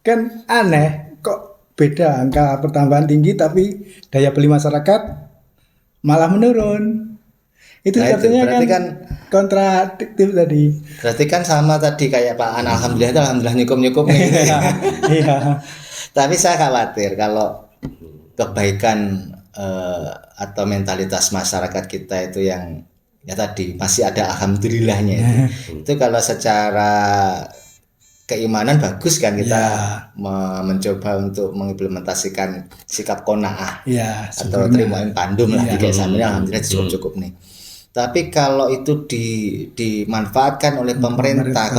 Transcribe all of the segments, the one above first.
Kan aneh, kok beda angka pertambahan tinggi tapi daya beli masyarakat malah menurun. Itu Nah itu artinya kan berarti kan kontradiktif tadi. berarti kan sama tadi kayak Pak An, alhamdulillah itu alhamdulillah nyukup nih gitu ya. Iya, Tapi saya khawatir kalau kebaikan atau mentalitas masyarakat kita itu yang ya tadi masih ada alhamdulillahnya itu kalau secara keimanan bagus kan kita ya, mencoba untuk mengimplementasikan sikap qanaah ya, atau syukurnya. terima pandum lah Iya, di sambil alhamdulillah cukup nih. Tapi kalau itu dimanfaatkan oleh pemerintah,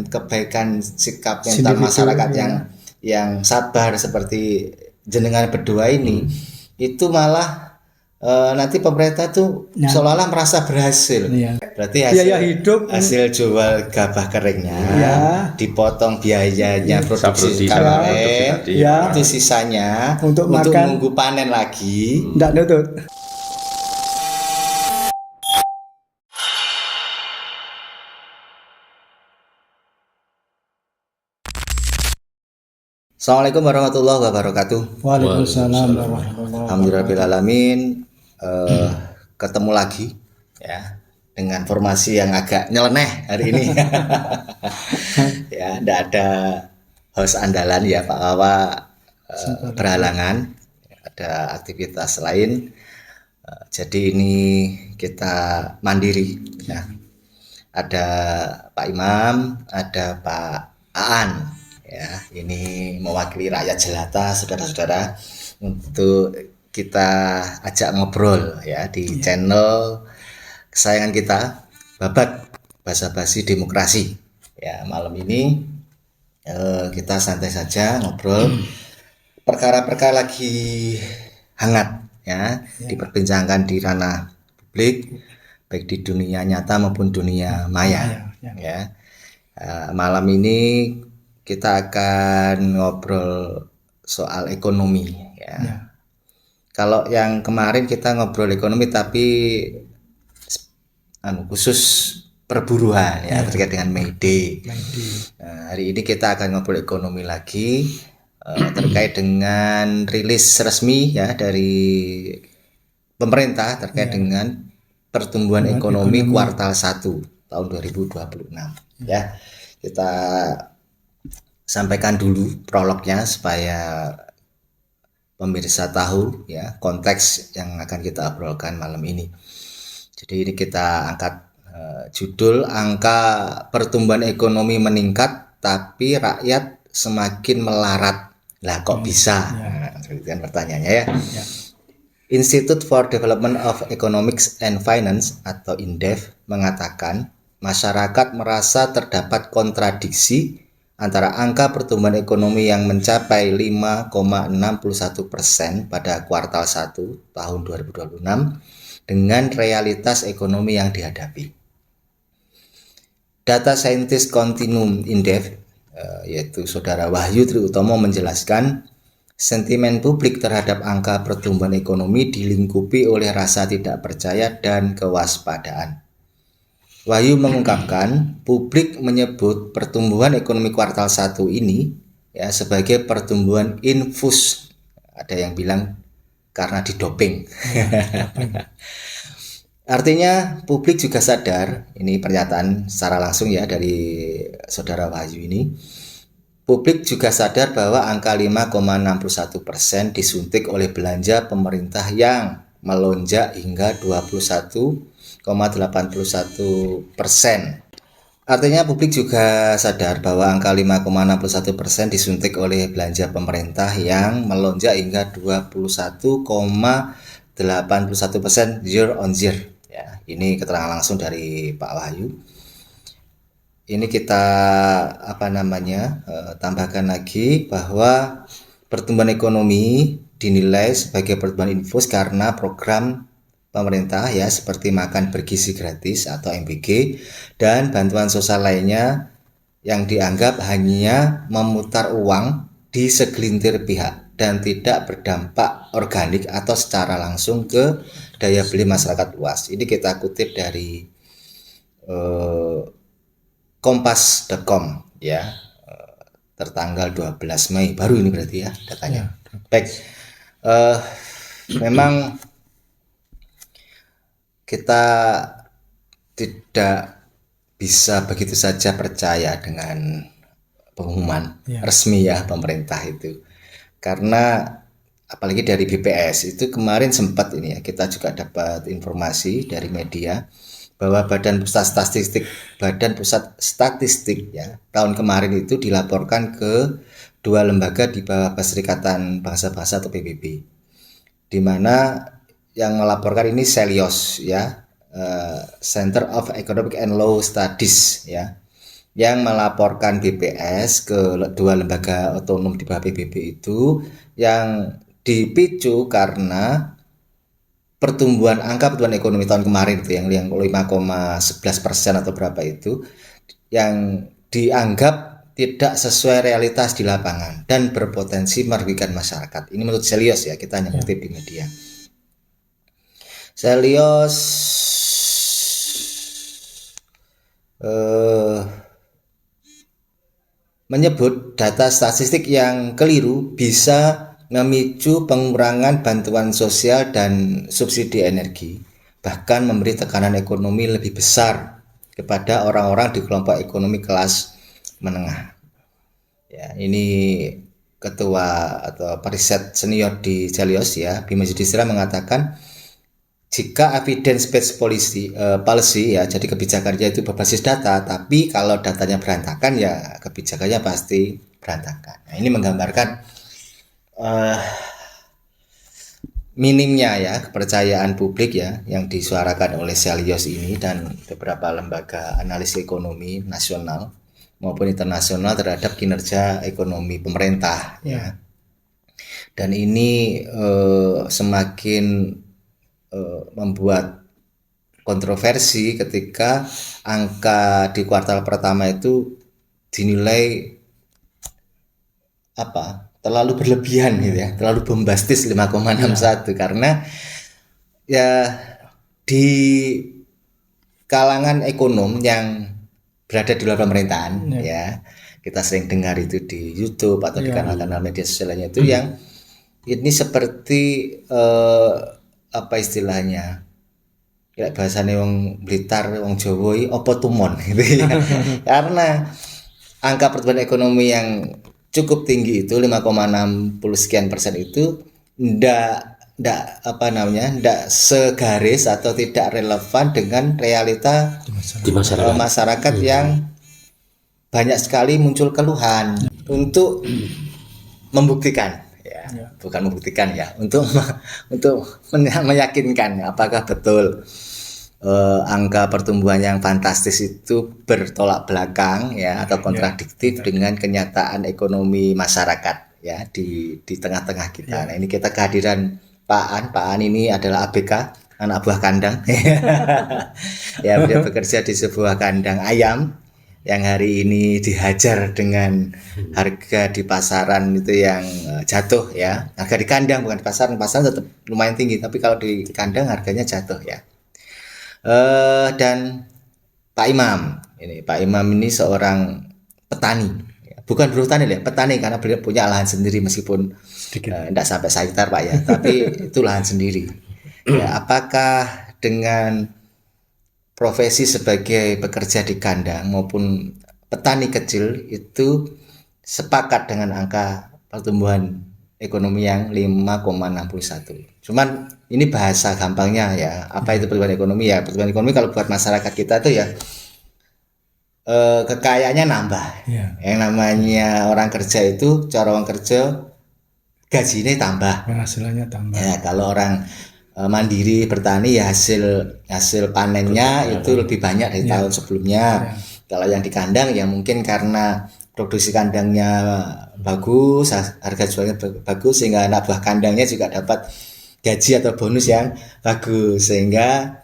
kebaikan sikap mental individu, masyarakat ya. yang sabar seperti jenengan berdua ini, itu malah nanti pemerintah tuh Nah, seolah-olah merasa berhasil. iya. Berarti Biaya hidup, hasil jual gabah keringnya, ya, dipotong biayanya produksi ya, KPM, ya, itu sisanya untuk untuk makan, nunggu panen lagi. enggak nutut. Assalamualaikum warahmatullahi wabarakatuh. Waalaikumsalam warahmatullahi Alhamdulillahirrahmanirrahim. Ketemu lagi ya dengan formasi yang agak nyeleneh hari ini. Ya, tidak ada host andalan ya Pak Wawa berhalangan, ada aktivitas lain. Jadi ini kita mandiri ya. Ada Pak Imam, ada Pak Aan ya. Ini mewakili rakyat jelata saudara-saudara untuk kita ajak ngobrol ya di channel kesayangan kita Babat Basa-basi Demokrasi ya. Malam ini kita santai saja ngobrol perkara-perkara lagi hangat ya, diperbincangkan di ranah publik baik di dunia nyata maupun dunia maya ya. Malam ini kita akan ngobrol soal ekonomi ya. Kalau yang kemarin kita ngobrol ekonomi tapi khusus perburuan ya, terkait dengan May Day. Nah, hari ini kita akan ngobrol ekonomi lagi terkait dengan rilis resmi ya dari pemerintah terkait dengan pertumbuhan ekonomi kuartal 1 tahun 2026 ya. Kita sampaikan dulu prolognya supaya pemirsa tahu ya konteks yang akan kita obrolkan malam ini. Jadi ini kita angkat judul angka pertumbuhan ekonomi meningkat tapi rakyat semakin melarat. Lah kok bisa? Nah, itu kan pertanyaannya ya. Institute for Development of Economics and Finance atau INDEF mengatakan masyarakat merasa terdapat kontradiksi antara angka pertumbuhan ekonomi yang mencapai 5,61% pada kuartal 1 tahun 2026 dengan realitas ekonomi yang dihadapi. Data saintis Continuum INDEF yaitu Saudara Wahyu Triutomo menjelaskan sentimen publik terhadap angka pertumbuhan ekonomi dilingkupi oleh rasa tidak percaya dan kewaspadaan. Wahyu mengungkapkan publik menyebut pertumbuhan ekonomi kuartal 1 ini ya sebagai pertumbuhan infus. Ada yang bilang karena didoping. Artinya publik juga sadar, ini pernyataan secara langsung ya dari Saudara Wahyu ini. Publik juga sadar bahwa angka 5,61% disuntik oleh belanja pemerintah yang melonjak hingga 21,81%. Artinya publik juga sadar bahwa angka 5,61% disuntik oleh belanja pemerintah yang melonjak hingga 21,81% year on year. Ya, ini keterangan langsung dari Pak Wahyu. Ini kita tambahkan lagi bahwa pertumbuhan ekonomi dinilai sebagai pertumbuhan infus karena program pemerintah ya seperti makan bergizi gratis atau MBG dan bantuan sosial lainnya yang dianggap hanya memutar uang di segelintir pihak dan tidak berdampak organik atau secara langsung ke daya beli masyarakat luas. Ini kita kutip dari kompas.com ya. tertanggal 12 Mei. Baru ini berarti ya datanya. Baik. Memang kita tidak bisa begitu saja percaya dengan pengumuman resmi ya pemerintah itu. Karena apalagi dari BPS itu kemarin sempat ini ya, kita juga dapat informasi dari media bahwa Badan Pusat Statistik ya tahun kemarin itu dilaporkan ke 2 lembaga di bawah Perserikatan Bangsa-Bangsa atau PBB, di mana yang melaporkan ini Celios ya, Center of Economic and Law Studies ya, yang melaporkan BPS ke 2 lembaga otonom di bawah PBB itu yang dipicu karena angka pertumbuhan ekonomi tahun kemarin itu yang 5,11% atau berapa itu yang dianggap tidak sesuai realitas di lapangan dan berpotensi merugikan masyarakat. Ini menurut Celios ya, kita hanya mengutip di media. Celios menyebut data statistik yang keliru bisa memicu pengurangan bantuan sosial dan subsidi energi, bahkan memberi tekanan ekonomi lebih besar kepada orang-orang di kelompok ekonomi kelas menengah. Ya, ini ketua atau periset senior di Celios ya, Bima Yudhistira mengatakan jika evidence-based policy ya, jadi kebijakannya itu berbasis data, tapi kalau datanya berantakan ya kebijakannya pasti berantakan. Nah, ini menggambarkan minimnya ya kepercayaan publik ya yang disuarakan oleh Celios ini dan beberapa lembaga analisis ekonomi nasional maupun internasional terhadap kinerja ekonomi pemerintah ya. Dan ini semakin membuat kontroversi ketika angka di kuartal pertama itu dinilai terlalu berlebihan gitu ya, terlalu bombastis 5,61 karena ya di kalangan ekonom yang berada di luar pemerintahan ya, kita sering dengar itu di YouTube atau di kanal-kanal media sosialnya itu yang ini seperti apa istilahnya ya, bahasanya wong Blitar, wong Jawa opo tumon gitu ya. Karena angka pertumbuhan ekonomi yang cukup tinggi itu 5,60 sekian persen itu ndak segaris atau tidak relevan dengan realita di masyarakat yang banyak sekali muncul keluhan. Untuk membuktikan ya, bukan membuktikan ya, untuk meyakinkan apakah betul angka pertumbuhan yang fantastis itu bertolak belakang ya atau kontradiktif dengan kenyataan ekonomi masyarakat ya di tengah-tengah kita. Nah, ini kita kehadiran Pak An ini adalah ABK, anak buah kandang. Ya, beliau bekerja di sebuah kandang ayam yang hari ini dihajar dengan harga di pasaran itu yang jatuh ya. Harga di kandang bukan di pasaran tetap lumayan tinggi, tapi kalau di kandang harganya jatuh ya. Dan Pak Imam ini seorang petani, bukan berhutani ya, petani karena beliau punya lahan sendiri meskipun tidak sampai sehektar Pak ya, tapi itu lahan sendiri. Ya, apakah dengan profesi sebagai pekerja di kandang maupun petani kecil itu sepakat dengan angka pertumbuhan ekonomi yang 5,61. Cuman ini bahasa gampangnya ya. Apa itu pertumbuhan ekonomi ya? Pertumbuhan ekonomi kalau buat masyarakat kita tuh ya kekayaannya nambah. Yang namanya orang kerja itu cara orang kerja gajinya tambah, penghasilannya tambah. Ya, kalau orang mandiri bertani ya hasil panennya itu lebih banyak dari tahun sebelumnya. Kalau yang di kandang ya mungkin karena produksi kandangnya bagus, harga jualnya bagus sehingga anak buah kandangnya juga dapat gaji atau bonus yang bagus sehingga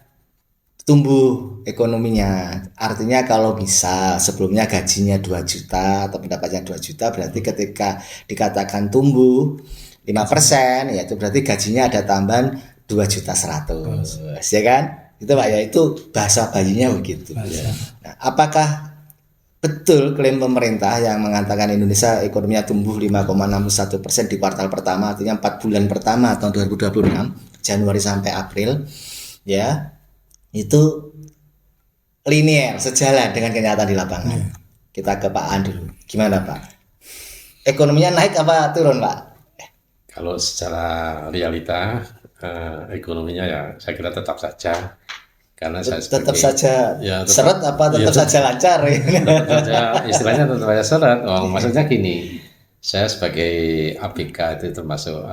tumbuh ekonominya. Artinya kalau misal sebelumnya gajinya 2 juta atau pendapatnya 2 juta, berarti ketika dikatakan tumbuh 5% ya itu berarti gajinya ada tambahan 2.100.000 ya kan? Itu Pak ya, itu bahasa bayinya begitu. Nah, apakah betul klaim pemerintah yang mengatakan Indonesia ekonominya tumbuh 5,61% di kuartal pertama, artinya 4 bulan pertama tahun 2026, Januari sampai April, ya, itu linear, sejalan dengan kenyataan di lapangan. Kita ke Pak An dulu. Gimana Pak? Ekonominya naik apa turun Pak? Kalau secara realita ekonominya ya saya kira tetap saja, karena saya Tetap sebagai saja seret apa tetap saja lancar? tetap saja istilahnya tetap saja seret. Maksudnya gini, saya sebagai ABK itu termasuk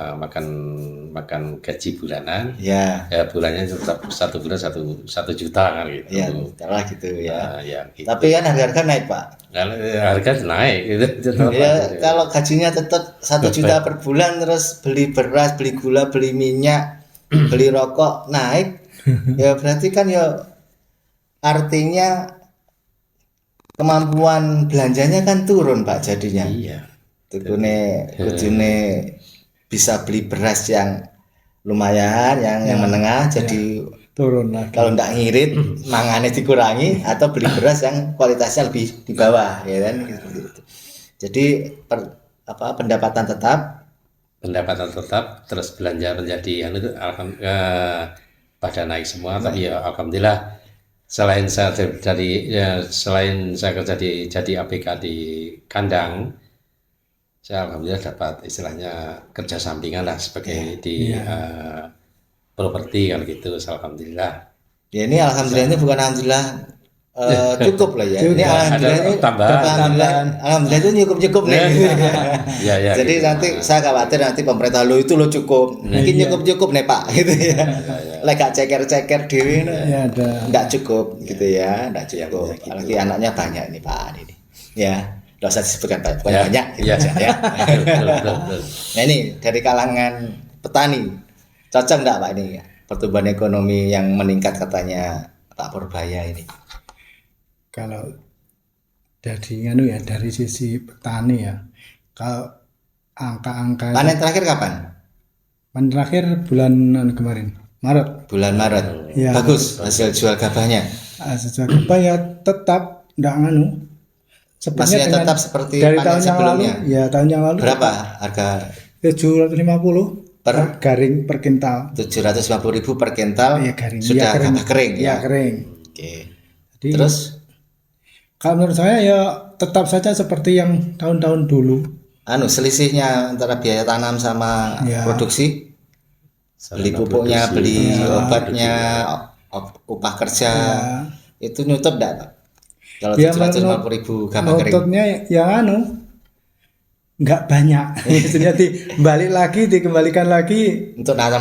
makan gaji bulanan. Ya. Ya bulannya tetap 1 bulan 1 juta kan gitu. Ya, lah gitu ya. Ya, gitu. Tapi kan harga naik Pak. Kalau harga naik gitu. Ya, kalau gajinya tetap 1 juta per bulan, terus beli beras, beli gula, beli minyak, beli rokok naik, ya berarti kan ya artinya kemampuan belanjanya kan turun Pak jadinya. Iya. Kudune bisa beli beras yang lumayan, yang menengah, jadi turun lagi. kalau ndak ngirit mangannya dikurangi, atau beli beras yang kualitasnya lebih di bawah, ya kan seperti itu. Jadi pendapatan tetap, terus belanja menjadi pada naik semua. Tapi ya alhamdulillah, selain saya kerja jadi ABK di kandang, saya alhamdulillah dapat istilahnya kerja sampingan lah sebagai di properti kan gitu. Alhamdulillah. Ya ini alhamdulillah ini bukan alhamdulillah cukup lah ya. Ini alhamdulillah ini alhamdulillah itu cukup nih. Ya, jadi gitu. nanti saya khawatir nanti pemerintah lo itu lo cukup. Mungkin cukup nih Pak gitu ya. Lek ceker-ceker dewi enggak cukup gitu ya, enggak cukup. Apalagi anaknya banyak ini Pak ini. Ya. Tidak usah disebutkan banyak gitu ya. Nah ini dari kalangan petani cocok enggak Pak ini pertumbuhan ekonomi yang meningkat katanya Pak Purbaya ini? Kalau dari sisi petani ya, kalau angka-angka panen terakhir kapan? Panen terakhir bulan kemarin, Maret. Bulan Maret. Ya. Bagus hasil jual gabahnya. Hasil jual gabah ya tetap enggak masih tetap seperti dari panen tahun sebelumnya. yang lalu. Ya, tahun yang lalu. Berapa harga? 750 garing per kintal. 750.000 per kintal. Ya, garing. Sudah kering. gabah kering ya. ya. Kering. Oke. Jadi, terus kalau menurut saya ya tetap saja seperti yang tahun-tahun dulu. Selisihnya antara biaya tanam sama produksi. Beli pupuknya, beli obatnya, upah kerja. Itu nutup enggak Pak? Kalau 750.000 gabah kering. Nutupnya yang nggak banyak. Jadi dikembalikan lagi Untuk nanam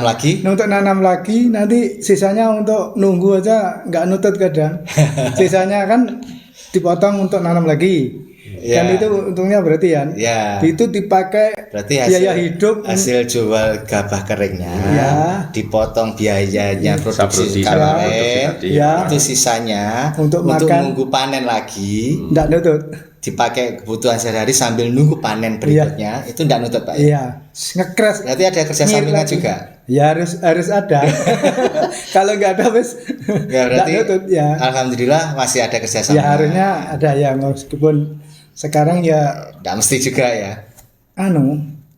lagi. Nanti sisanya untuk nunggu aja nggak nutut kadang. Sisanya kan dipotong untuk nanam lagi. Kan itu untungnya berarti ya. Itu dipakai berarti biaya hidup, hasil jual gabah keringnya dipotong biayanya produksi kemarin, itu sisanya untuk nunggu panen lagi, nggak nutut, dipakai kebutuhan sehari-hari sambil nunggu panen berikutnya. Itu nggak nutut Pak? Iya, ngekres. Berarti ada kerja sampingan juga. Ya harus ada. Kalau nggak ada ya berarti nutut, ya. Alhamdulillah masih ada kerja sampingan. Ya harusnya ada ya, meskipun sekarang ya nggak mesti juga ya.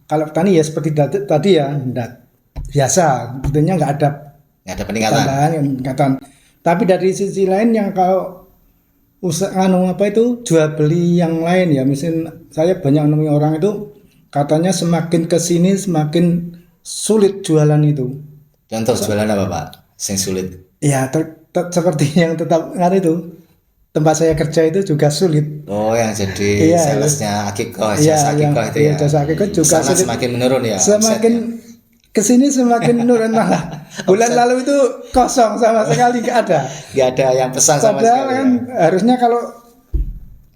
Kalau petani ya seperti tadi ya, biasa, tentunya nggak ada peningkatan. Tapi dari sisi lain yang kalau jual beli yang lain ya, misalnya saya banyak menemui orang itu katanya semakin kesini semakin sulit jualan itu. Contoh jualan apa Pak? Yang sulit? Ya seperti yang tetap itu. Tempat saya kerja itu juga sulit. Oh, yang jadi salesnya Akiko, jasa Akiko itu ya. Jasa Akiko juga sulit. Semakin menurun ya. Semakin kesini semakin menurun malah. Bulan lalu itu kosong sama sekali, nggak ada. Nggak ada yang pesan sama sekali. Kan harusnya kalau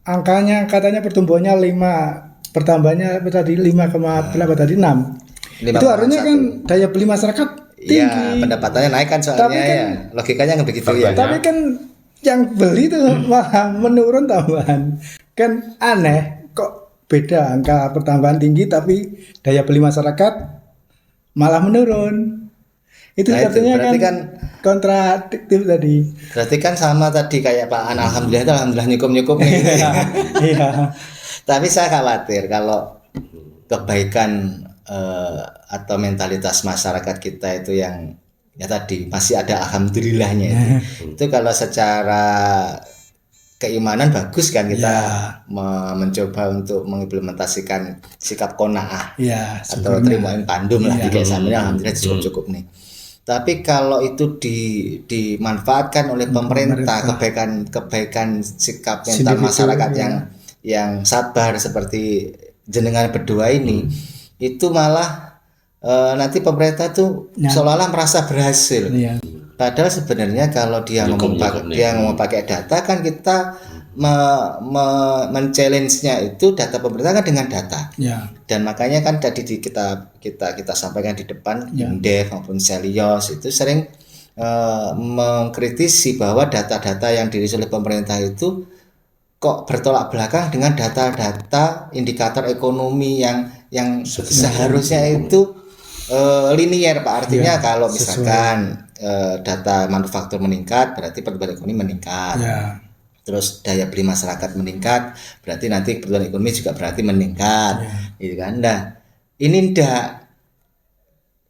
angkanya katanya pertumbuhannya 5, pertambahannya tadi 5,8 tadi 6. Itu harusnya kan daya beli masyarakat tinggi. Iya, pendapatannya naik kan soalnya ya. Logikanya nggak begitu ya. Tapi kan yang beli itu malah menurun tambahan. Kan aneh, kok beda angka pertambahan tinggi tapi daya beli masyarakat malah menurun. Itu Nah, artinya berarti kan kontradiktif tadi. Berarti kan sama tadi kayak Pak An, alhamdulillah nyukup nih. Iya. Tapi saya khawatir kalau kebaikan atau mentalitas masyarakat kita itu yang ya tadi masih ada alhamdulillahnya itu kalau secara keimanan bagus kan kita mencoba untuk mengimplementasikan sikap qanaah atau terima pandum lah kayak samanya alhamdulillah cukup nih. Tapi kalau itu dimanfaatkan oleh pemerintah kebaikan sikap mental masyarakat yang sabar seperti jenengan berdua ini itu malah nanti pemerintah tuh seolah-olah merasa berhasil. Padahal sebenarnya kalau dia ngomong pakai data kan kita men-challenge-nya itu data pemerintah kan dengan data. Dan makanya kan tadi kita sampaikan di depan Indef maupun Selios itu sering mengkritisi bahwa data-data yang dirilis oleh pemerintah itu kok bertolak belakang dengan data-data indikator ekonomi yang seharusnya itu linier Pak. Artinya kalau misalkan data manufaktur meningkat berarti pertumbuhan ekonomi meningkat. Terus daya beli masyarakat meningkat berarti nanti pertumbuhan ekonomi juga berarti meningkat. Gitu kan. Nah, ini ndak.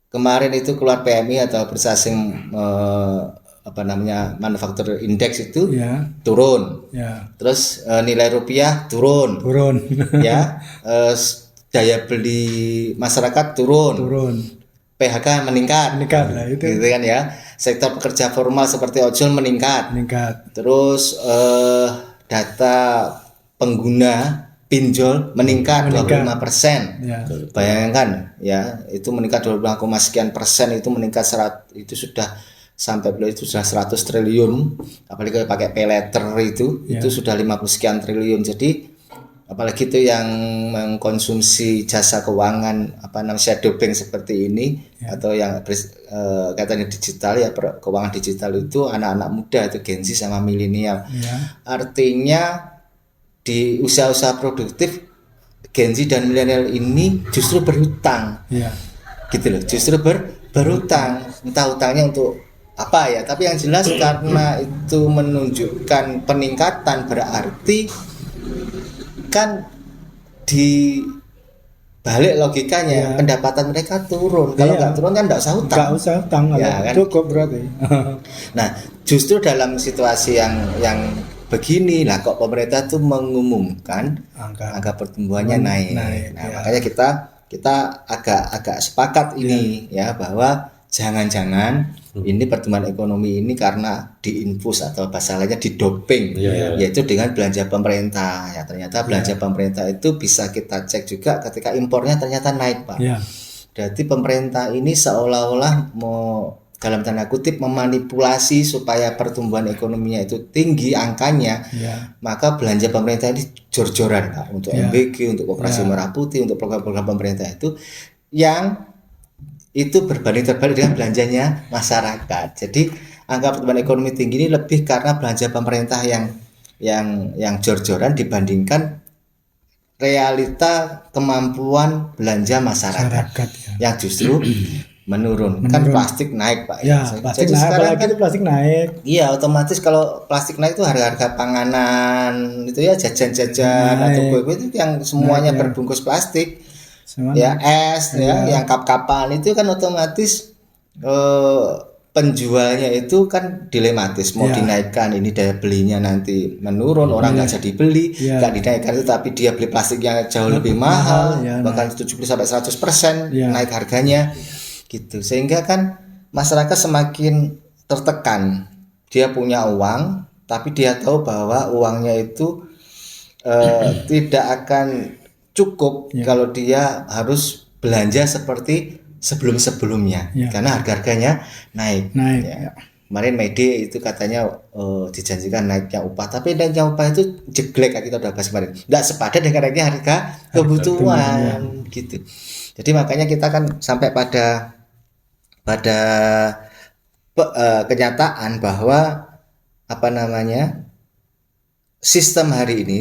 Kemarin itu keluar PMI atau Purchasing manufaktur index itu turun. Terus nilai rupiah turun. Ya. Daya beli masyarakat turun. PHK meningkat lah itu. Gitu kan ya. Sektor pekerja formal seperti ojol meningkat. Terus data pengguna pinjol meningkat 25%. Bayangkan ya, itu meningkat 25,sekian% itu meningkat itu sudah sampai itu sudah 100 triliun. Apalagi kalau pakai pay letter itu sudah 50 sekian triliun. Jadi apalagi itu yang mengkonsumsi jasa keuangan shadow bank seperti ini atau yang katanya digital ya, keuangan digital itu anak-anak muda itu Gen Z sama milenial. Artinya di usaha-usaha produktif Gen Z dan milenial ini justru berhutang. Gitu loh, justru berhutang. Entah hutangnya untuk apa ya, tapi yang jelas karena itu menunjukkan peningkatan berarti kan di balik logikanya pendapatan mereka turun. Kalau nggak turun kan nggak usah hutang. Nggak usah hutang, kan? Cukup berarti. Nah, justru dalam situasi yang begini lah kok pemerintah tuh mengumumkan angka pertumbuhannya naik. Nah, makanya kita agak sepakat ini ya bahwa jangan-jangan ini pertumbuhan ekonomi ini karena diinfus atau bahasa lainnya didoping, yaitu dengan belanja pemerintah. Ya ternyata belanja pemerintah itu bisa kita cek juga ketika impornya ternyata naik Pak. Berarti pemerintah ini seolah-olah mau dalam tanda kutip memanipulasi supaya pertumbuhan ekonominya itu tinggi angkanya. Maka belanja pemerintah ini jor-joran Pak untuk MBG, untuk Operasi Merah Putih, untuk program-program pemerintah itu yang itu berbanding terbalik dengan belanjanya masyarakat. Jadi angka pertumbuhan ekonomi tinggi ini lebih karena belanja pemerintah yang jor-joran dibandingkan realita kemampuan belanja masyarakat yang justru menurun. Kan plastik naik Pak. Plastik naik, apalagi itu plastik naik. Iya, otomatis kalau plastik naik itu harga-harga panganan itu ya, jajan-jajan atau kue-kue itu yang semuanya berbungkus plastik. Es yang kap-kapan itu kan otomatis penjualnya itu kan dilematis mau dinaikkan, ini daya belinya nanti menurun, orang nggak jadi beli, nggak dinaikkan itu tapi dia beli plastik yang jauh lebih mahal, bahkan 70-100% naik harganya gitu, sehingga kan masyarakat semakin tertekan. Dia punya uang tapi dia tahu bahwa uangnya itu tidak akan cukup kalau dia harus belanja seperti sebelum-sebelumnya karena harga-harganya naik. Kemarin Mede itu katanya dijanjikan naiknya upah, tapi naiknya upah itu jeglek kita udah bahas kemarin, nggak sepadan dengan naiknya harga kebutuhan gitu. Jadi makanya kita kan sampai pada kenyataan bahwa sistem hari ini,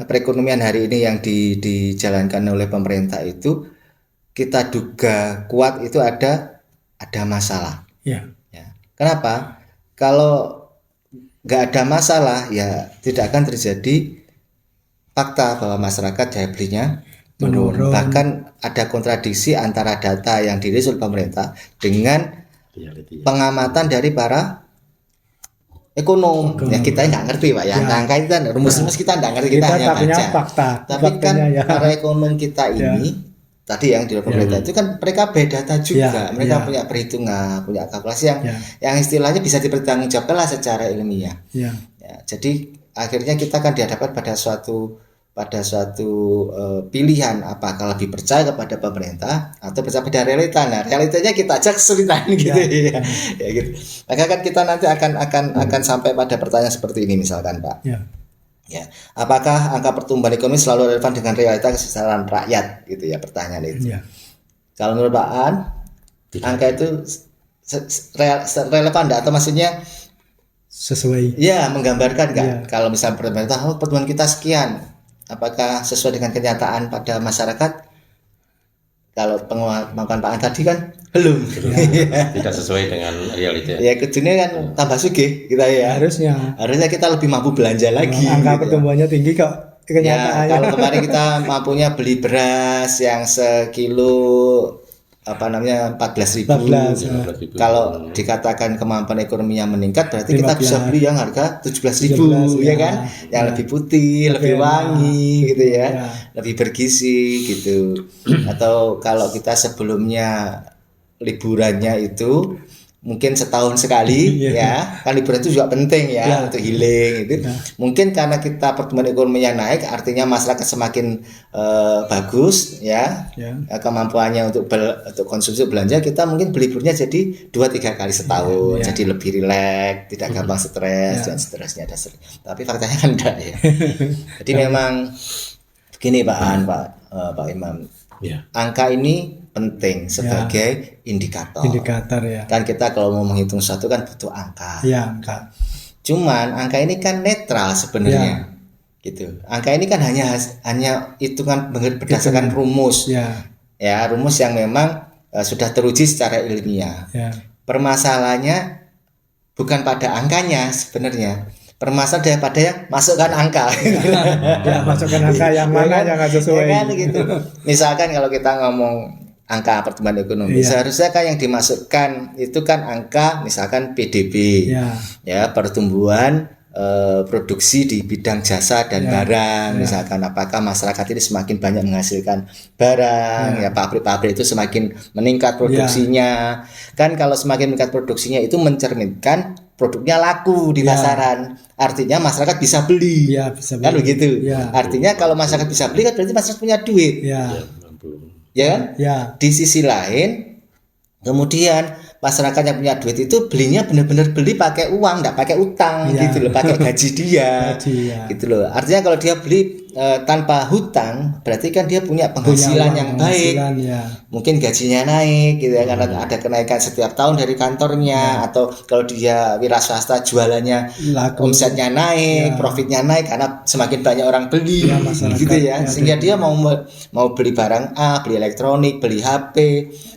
perekonomian hari ini yang dijalankan oleh pemerintah itu kita duga kuat itu ada masalah. Ya. Ya. Kenapa? Kalau nggak ada masalah, ya tidak akan terjadi fakta bahwa masyarakat daya belinya menurun. Bahkan ada kontradiksi antara data yang dirilis oleh pemerintah dengan pengamatan dari para ekonom. Ya kita nggak ngerti Pak ya, angka itu kan rumus-rumus kita nggak ngerti, kita hanya baca. Fakta. Tapi kan para ekonom kita ini tadi yang di pemerintah itu kan mereka beda data juga, mereka punya perhitungan, punya kalkulasi yang istilahnya bisa dipertanggungjawabkan lah secara ilmiah. Ya, jadi akhirnya kita akan dihadapkan pada suatu pilihan, apakah lebih percaya kepada pemerintah atau percaya pada realita. Nah, realitanya kita aja kesulitan gitu ya gitu. Maka kan kita nanti akan sampai pada pertanyaan seperti ini misalkan Pak. Ya, apakah angka pertumbuhan ekonomi selalu relevan dengan realita kesejahteraan rakyat gitu ya pertanyaan itu. Kalau menurut Pak An, angka itu relevan enggak, atau maksudnya sesuai? Ya, menggambarkan enggak? Kalau misalnya pemerintah pertumbuhan kita sekian, apakah sesuai dengan kenyataan pada masyarakat? Kalau pengakuan Pak An tadi kan belum. Tidak sesuai dengan realita. Ya kudunya kan tambah sugih kita ya. Harusnya kita lebih mampu belanja lagi. Angka pertumbuhannya tinggi kok kenyataannya. Ya, kalau kemarin kita mampunya beli beras yang sekilo 14.000. Kalau dikatakan kemampuan ekonominya meningkat, berarti kita bisa beli yang harga 17.000 ya kan, yang lebih putih, lebih wangi gitu ya, lebih bergizi gitu. Atau kalau kita sebelumnya liburannya itu mungkin setahun sekali ya, kan liburan itu juga penting ya untuk healing itu. Mungkin karena kita pertumbuhan ekonominya naik, artinya masyarakat semakin bagus ya, kemampuannya untuk konsumsi belanja, kita mungkin liburnya jadi 2-3 kali setahun, jadi lebih rileks, tidak gampang stres dan seterusnya. Tapi faktanya kan enggak ya. Jadi memang begini Pak An, Pak Imam, angka ini penting sebagai indikator ya. Kan kita kalau mau menghitung sesuatu kan butuh angka. Angka. Cuman angka ini kan netral sebenarnya. Gitu. Angka ini kan hanya hitungan berdasarkan rumus. Ya, rumus yang memang sudah teruji secara ilmiah. Permasalahannya bukan pada angkanya sebenarnya. Permasalahan daripada yang masukkan angka. Masukkan angka yang mana yang nggak sesuai. Kan gitu. Misalkan kalau kita ngomong angka pertumbuhan ekonomi, seharusnya kan yang dimasukkan itu kan angka misalkan PDB, ya pertumbuhan produksi di bidang jasa dan barang, misalkan apakah masyarakat ini semakin banyak menghasilkan barang, ya pabrik-pabrik itu semakin meningkat produksinya, kan kalau semakin meningkat produksinya itu mencerminkan produknya laku di pasaran, artinya masyarakat bisa beli, kan begitu, artinya kalau masyarakat bisa beli kan berarti masyarakat punya duit. Ya kan? Di sisi lain, kemudian masyarakat yang punya duit itu belinya benar-benar beli pakai uang, enggak pakai utang gitu loh, pakai gaji dia. Gitu loh. Artinya kalau dia beli tanpa hutang, berarti kan dia punya penghasilan yang baik. Mungkin gajinya naik gitu ya, karena ada kenaikan setiap tahun dari kantornya, atau kalau dia wira swasta jualannya omsetnya naik, profitnya naik karena semakin banyak orang beli gitu ya. Sehingga dia mau beli barang A, beli elektronik, beli HP,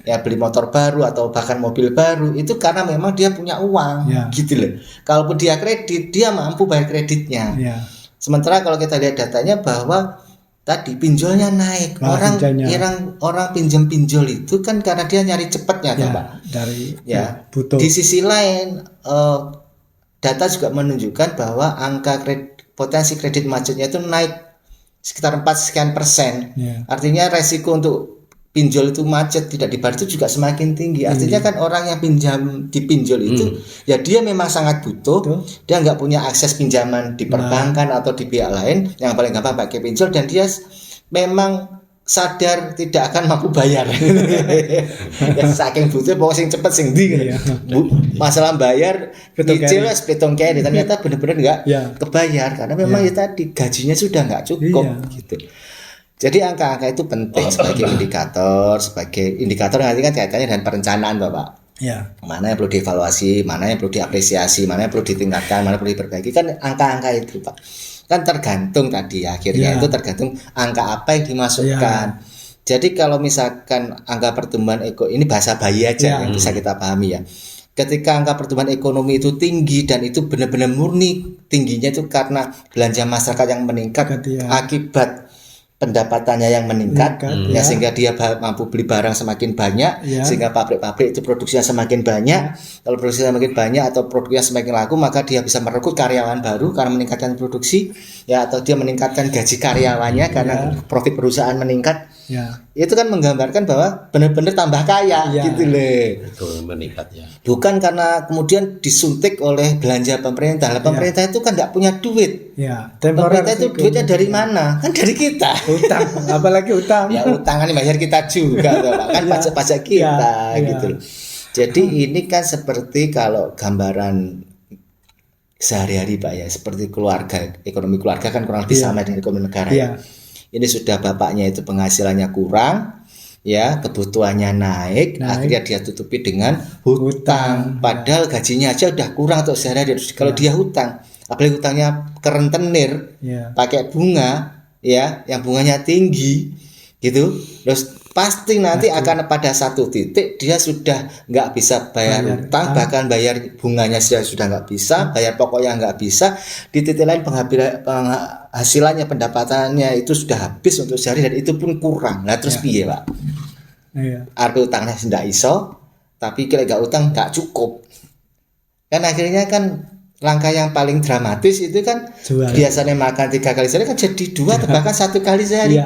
ya beli motor baru atau bahkan mobil baru, itu karena memang dia punya uang gitu loh. Kalaupun dia kredit, dia mampu bayar kreditnya. Sementara kalau kita lihat datanya bahwa tadi pinjolnya naik, orang pinjol itu kan karena dia nyari cepatnya, Pak. Butuh. Di sisi lain, data juga menunjukkan bahwa angka potensi kredit macetnya itu naik sekitar 4% sekian. Artinya resiko untuk pinjol itu macet tidak dibayar itu juga semakin tinggi. Artinya kan orang yang dipinjol itu ya dia memang sangat butuh. Dia nggak punya akses pinjaman di perbankan atau di pihak lain, yang paling gampang pakai pinjol, dan dia memang sadar tidak akan mampu bayar. Ya, saking butuh pokoknya sing cepet sing ndi. Masalah bayar kecil sepetong kene, ternyata benar-benar nggak kebayar karena memang ya tadi gajinya sudah nggak cukup gitu. Jadi angka-angka itu penting sebagai indikator nanti kan kaitannya dengan perencanaan, Bapak. Mana yang perlu dievaluasi, mana yang perlu diapresiasi, mana yang perlu ditingkatkan, mana yang perlu diperbaiki, kan angka-angka itu, Pak. Kan tergantung tadi akhirnya itu tergantung angka apa yang dimasukkan. Jadi kalau misalkan angka pertumbuhan ini bahasa bayi aja yang bisa kita pahami ya. ketika angka pertumbuhan ekonomi itu tinggi dan itu benar-benar murni tingginya itu karena belanja masyarakat yang meningkat akibat pendapatannya yang meningkat, sehingga dia mampu beli barang semakin banyak, sehingga pabrik-pabrik itu produksinya semakin banyak. Kalau produksinya semakin banyak atau produknya semakin laku, maka dia bisa merekrut karyawan baru karena meningkatkan produksi, ya, atau dia meningkatkan gaji karyawannya karena profit perusahaan meningkat. Itu kan menggambarkan bahwa benar-benar tambah kaya, gitu loh. Itu meningkat ya. Bukan karena kemudian disuntik oleh belanja pemerintah. Pemerintah itu kan nggak punya duit. Pemerintah itu duitnya dari mana? Kan dari kita. Utang, apalagi utang. Ya utang kan bayar kita juga, kan pajak-pajak kita, gitu. Jadi ini kan seperti kalau gambaran sehari-hari Pak ya, seperti keluarga, ekonomi keluarga kan kurang lebih sama dengan ekonomi negara. Ini sudah bapaknya itu penghasilannya kurang, ya, kebutuhannya naik, akhirnya dia tutupi dengan hutang. Padahal gajinya aja udah kurang untuk sehari-hari. Kalau dia hutang, apalagi hutangnya kerentenir, pakai bunga, ya, yang bunganya tinggi, gitu. Terus pasti nanti akan pada satu titik dia sudah nggak bisa bayar hutang, bahkan bayar bunganya sudah nggak bisa, bayar pokoknya nggak bisa. Di titik lain penghasilannya, pendapatannya itu sudah habis untuk sehari dan itu pun kurang. Nah terus piye Pak? Arti utangnya sudah iso, tapi kalau nggak utang nggak cukup. Kan akhirnya kan langkah yang paling dramatis itu kan biasanya makan 3 kali sehari kan jadi 2 atau bahkan 1 kali sehari.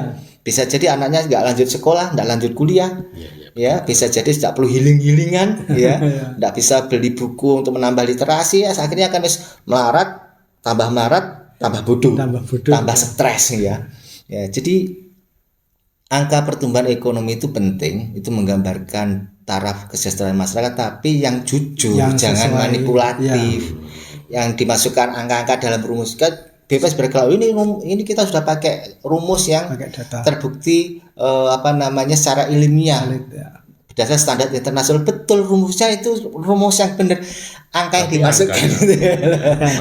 Bisa jadi anaknya nggak lanjut sekolah, nggak lanjut kuliah, ya, bisa jadi tidak perlu healing-healingan, ya, nggak bisa beli buku untuk menambah literasi, ya, akhirnya akan melarat, tambah bodoh, tambah stres, ya. Jadi angka pertumbuhan ekonomi itu penting, itu menggambarkan taraf kesejahteraan masyarakat, tapi yang jujur, jangan manipulatif, yang dimasukkan angka-angka dalam rumus kan. Bebas berkelahi ini kita sudah pakai rumus yang terbukti secara ilmiah berdasarkan standar internasional, betul rumusnya itu rumus yang benar. Angka yang dimasukkan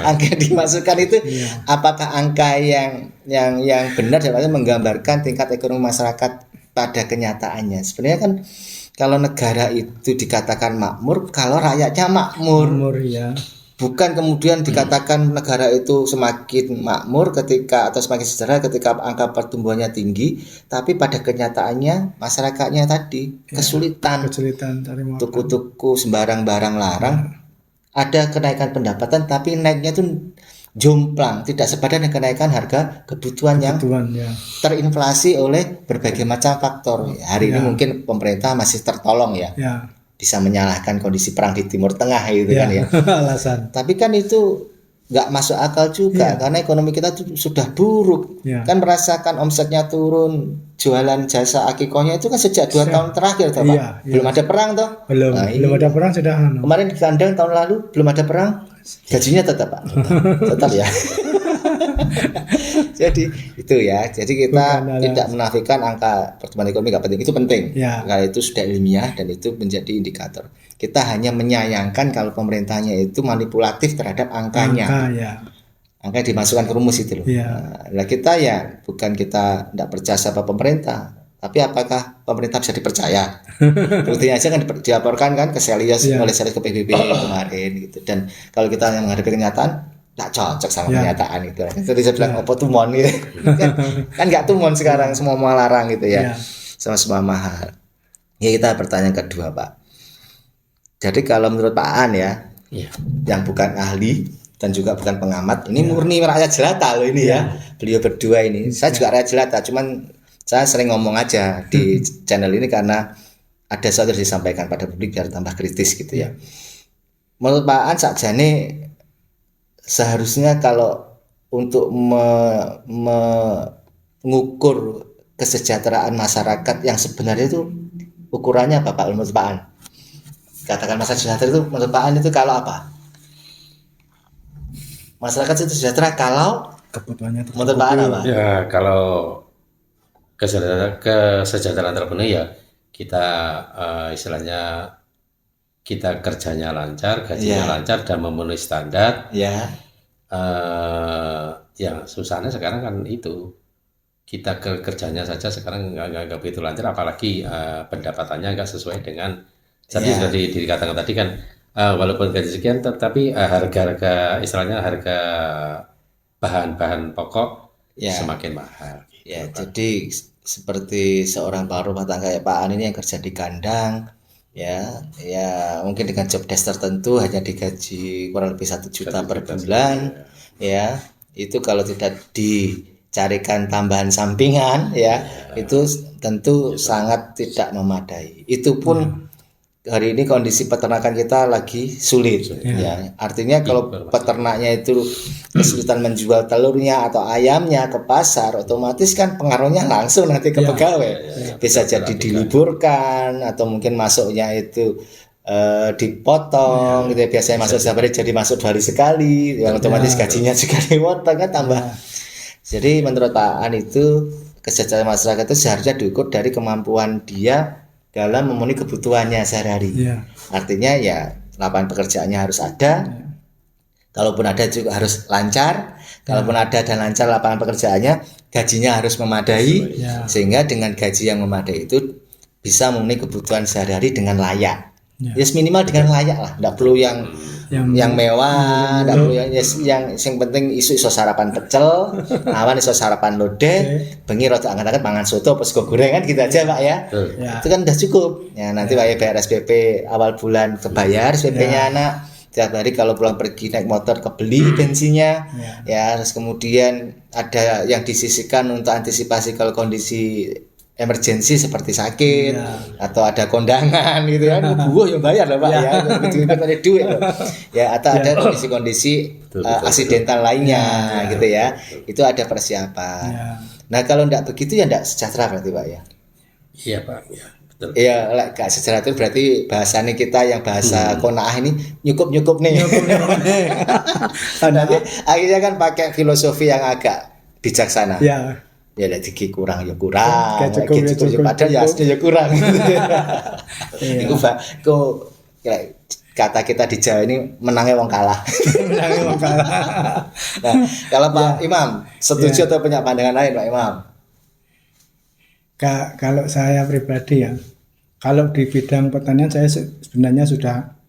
angka yang dimasukkan itu apakah angka yang benar dan menggambarkan tingkat ekonomi masyarakat pada kenyataannya. Sebenarnya kan kalau negara itu dikatakan makmur kalau rakyatnya makmur, bukan kemudian dikatakan negara itu semakin makmur atau semakin sejahtera ketika angka pertumbuhannya tinggi, tapi pada kenyataannya masyarakatnya tadi kesulitan tuku-tuku sembarang barang larang. Ada kenaikan pendapatan tapi naiknya itu jomplang, tidak sepadan dengan kenaikan harga kebutuhan yang terinflasi oleh berbagai macam faktor. Hari ini mungkin pemerintah masih tertolong, ya. Bisa menyalahkan kondisi perang di Timur Tengah gitu kan, ya. Alasan. Tapi kan itu nggak masuk akal juga karena ekonomi kita tuh sudah buruk. Kan merasakan omsetnya turun, jualan jasa akikohnya itu kan sejak 2 tahun terakhir toh, Pak. Belum ada perang toh? Belum ada perang sudah. Kemarin di kandang tahun lalu belum ada perang, gajinya tetap Pak. Tetap ya. Jadi itu ya. Jadi kita tidak menafikan angka pertumbuhan ekonomi nggak penting, itu penting. Karena itu sudah ilmiah dan itu menjadi indikator. Kita hanya menyayangkan kalau pemerintahnya itu manipulatif terhadap angkanya. Angka yang dimasukkan ke rumus itu loh. Nah, kita ya bukan kita tidak percaya sama pemerintah, tapi apakah pemerintah bisa dipercaya? Buktinya aja kan dilaporkan kan ke Selios oleh Selios ke PBB kemarin gitu. Dan kalau kita yang menghadapi kenyataan tak cocok sama kenyataan itu. Jadi saya bilang opo tumon gitu. kan nggak tumon sekarang, semua larang gitu ya. Semua mahal. Ya kita pertanyaan kedua Pak. Jadi kalau menurut Pak An ya, yang bukan ahli dan juga bukan pengamat, ini murni rakyat jelata loh ini ya. Beliau berdua ini. Saya juga rakyat jelata, cuman saya sering ngomong aja di channel ini karena ada sesuatu yang disampaikan pada publik biar tambah kritis gitu ya. Menurut Pak An sakjane seharusnya kalau untuk mengukur kesejahteraan masyarakat yang sebenarnya itu ukurannya apa Pak menurut Pak An? Katakan masyarakat sejahtera itu menurut Pak An itu kalau apa? Masyarakat itu sejahtera kalau kebutuhannya itu menurut Pak An apa? Ya kalau kesejahteraan terpenuhi ya kita istilahnya kita kerjanya lancar, gajinya lancar dan memenuhi standar. Yang susahnya sekarang kan itu kita kerjanya saja sekarang nggak begitu lancar, apalagi pendapatannya nggak sesuai dengan. Jadi sudah dikatakan tadi kan walaupun gaji sekian, tetapi harga-harga istilahnya harga bahan-bahan pokok semakin mahal. Ya, jadi seperti seorang kepala rumah tangga ya Pak An ini yang kerja di kandang, ya mungkin dengan job desk tertentu hanya digaji kurang lebih 1 juta per bulan, ya itu kalau tidak dicarikan tambahan sampingan, ya itu tentu sangat tidak memadai. Itu pun hari ini kondisi peternakan kita lagi sulit, ya. Artinya kalau peternaknya itu kesulitan menjual telurnya atau ayamnya ke pasar, otomatis kan pengaruhnya langsung nanti ke pegawai. Bisa jadi diliburkan atau mungkin masuknya itu dipotong, gitu ya. Biasanya masuk setiap hari jadi masuk 2 hari sekali, yang otomatis gajinya juga dipotong kan tambah. Jadi menurut Pak An itu kesejahteraan masyarakat itu seharusnya diukur dari kemampuan dia dalam memenuhi kebutuhannya sehari-hari. Artinya ya lapangan pekerjaannya harus ada. Kalaupun ada juga harus lancar. Kalaupun ada dan lancar lapangan pekerjaannya, gajinya harus memadai. Sehingga dengan gaji yang memadai itu bisa memenuhi kebutuhan sehari-hari dengan layak. Yes, minimal dengan layak lah. Tidak perlu yang mewah, tidak perlu yang penting isu sarapan pecel, awan isu sarapan lodeh, bengi rada anget-anget mangan soto pas goreng kan gitu aja Pak ya. Itu kan udah cukup. Ya nanti Pak ya bayar SPP awal bulan kebayar SPP-nya anak. Tiap hari kalau pulang pergi naik motor kebeli bensinnya. Ya, terus kemudian ada yang disisihkan untuk antisipasi kalau kondisi emergensi seperti sakit atau ada kondangan gitu kan, gua yang bayar lah Pak ya, itu ada duit loh. Ya atau ada kondisi-kondisi aksidental lainnya gitu ya, itu ada persiapan. Nah kalau tidak begitu ya tidak sejahtera berarti Pak ya. Iya Pak, ya betul. Iya, gak sejahtera itu berarti bahasanya kita yang bahasa konaah ini nyukup nih. Nanti akhirnya kan pakai filosofi yang agak bijaksana. Ya lagi kurang ya kurang, cukup padahal ya aslinya kurang. Itu Pak, kok kata kita di Jawa ini menangnya wong kalah. Nah, kalau Pak Imam setuju atau punya pandangan lain Pak Imam? Kalau saya pribadi ya, kalau di bidang pertanian saya sebenarnya sudah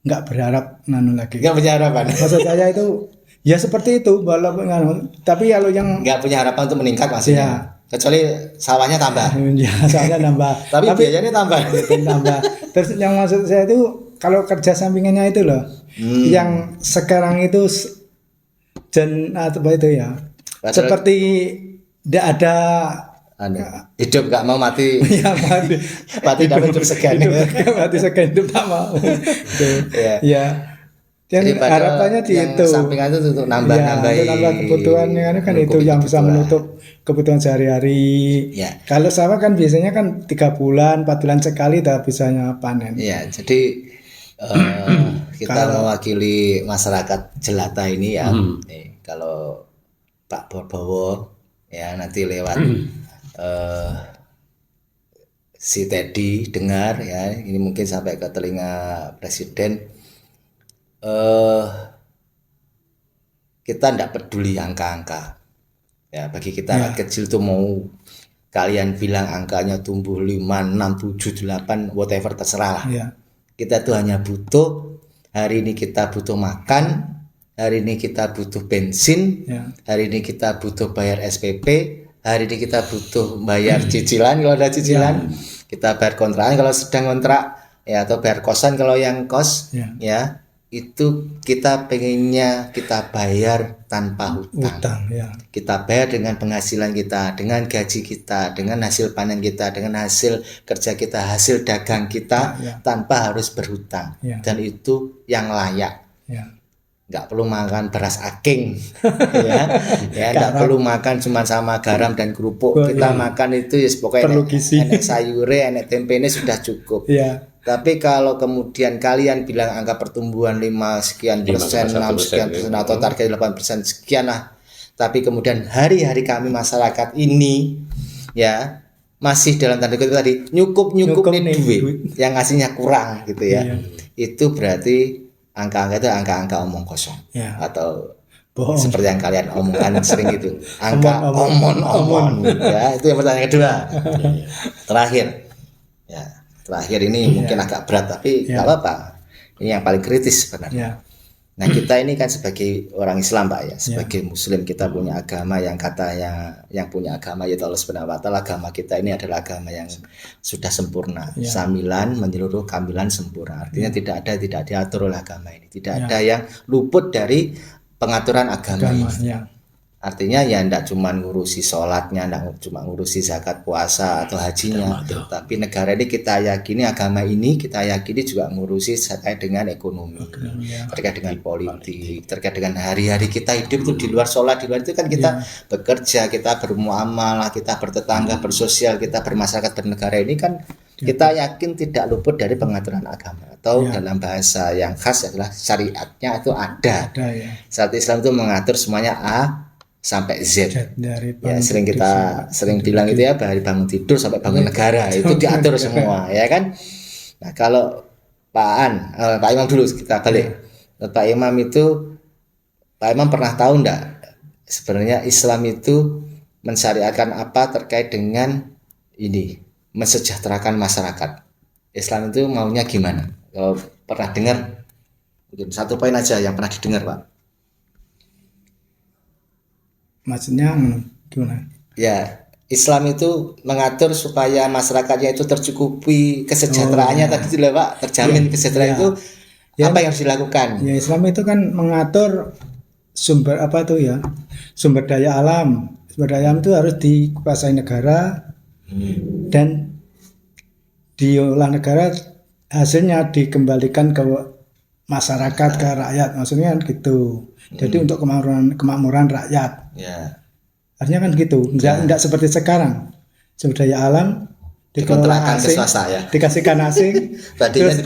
nggak berharap lagi. Nggak punya harapan. Maksud saya itu ya seperti itu, walaupun tapi kalau yang nggak punya harapan untuk meningkat maksudnya, kecuali sawahnya tambah. Ya, sawahnya tambah. tapi biayanya tambah. Terus yang maksud saya itu kalau kerja sampingannya itu loh, yang sekarang itu apa itu ya, seperti tidak ada hidup nggak mau mati. Ya, mati dapat hidup segan. Mati segan hidup tak mau. Ya. Dan harapannya di itu sampingan itu untuk nambah kebutuhannya kan itu yang bisa menutup kebutuhan sehari-hari. Kalau sawah kan biasanya kan 3 bulan 4 bulan sekali dah bisanya panen. Ya jadi kita mewakili masyarakat jelata ini ya. Kalau Pak Bowo ya nanti lewat si Teddy dengar ya, ini mungkin sampai ke telinga Presiden. Kita tidak peduli angka-angka ya, bagi kita rakyat kecil tuh mau kalian bilang angkanya tumbuh 5, 6, 7, 8 whatever terserah lah. Kita tuh hanya butuh hari ini kita butuh makan, hari ini kita butuh bensin, hari ini kita butuh bayar SPP, hari ini kita butuh bayar cicilan kalau ada cicilan, kita bayar kontrakan kalau sedang kontrak ya, atau bayar kosan kalau yang kos ya. Itu kita pengennya kita bayar tanpa hutang. Kita bayar dengan penghasilan kita, dengan gaji kita, dengan hasil panen kita, dengan hasil kerja kita, hasil dagang kita, tanpa harus berhutang. Dan itu yang layak. Nggak perlu makan beras aking, nggak perlu makan cuma sama garam dan kerupuk. Kita makan itu ya pokoknya enak sayure, enak tempe ini sudah cukup. Tapi kalau kemudian kalian bilang angka pertumbuhan 5 sekian persen, 6 sekian persen atau target 8% sekian lah, tapi kemudian hari-hari kami masyarakat ini ya masih dalam tanda kutip tadi nyukup nih duit yang ngasihnya kurang gitu ya. Itu berarti angka-angka itu angka-angka omong kosong atau bohong. Seperti yang kalian omongkan sering itu angka omong ya. Itu yang pertanyaan kedua. Terakhir ini mungkin agak berat tapi nggak apa-apa Ini yang paling kritis sebenarnya. Nah, kita ini kan sebagai orang Islam, Pak ya, sebagai Muslim kita punya agama yang katanya yang punya agama yaitu Allah Subhanahu wa taala. Agama kita ini adalah agama yang sudah sempurna, samilan menyeluruh kamilan sempurna. Artinya tidak diatur oleh agama ini. Tidak ada yang luput dari pengaturan agama ini. Artinya ya tidak cuma ngurusi sholatnya, tidak cuma ngurusi zakat, puasa atau hajinya, tapi negara ini kita yakini, agama ini kita yakini juga ngurusi terkait dengan ekonomi, terkait dengan politik, terkait dengan hari-hari kita hidup itu di luar sholat, di luar itu kan kita bekerja, kita bermuamalah, kita bertetangga, bersosial, kita bermasyarakat, bernegara ini kan kita yakin tidak luput dari pengaturan agama atau dalam bahasa yang khas adalah syariatnya itu ada. Saat Islam itu mengatur semuanya sampai Z. Ya sering bilang itu ya, dari bangun tidur sampai bangun negara itu diatur semua, ya kan. Nah, kalau Pak Imam dulu kita balik. Pak Imam pernah tahu enggak sebenarnya Islam itu mensyariatkan apa terkait dengan ini, mensejahterakan masyarakat. Islam itu maunya gimana? Kalau pernah dengar, mungkin satu poin aja yang pernah didengar, Pak. Maksudnya gimana? Ya, Islam itu mengatur supaya masyarakatnya itu tercukupi kesejahteraannya tadi itu loh, Pak, terjamin kesejahteraan itu apa yang harus dilakukan? Ya, Islam itu kan mengatur sumber sumber daya alam. Sumber daya alam itu harus dikuasai negara dan diolah negara, hasilnya dikembalikan ke masyarakat, ke rakyat, maksudnya kan gitu. Jadi untuk kemakmuran rakyat. Artinya kan gitu. Enggak seperti sekarang. Sumber daya alam dikelola asing, dikasihkan asing. Terus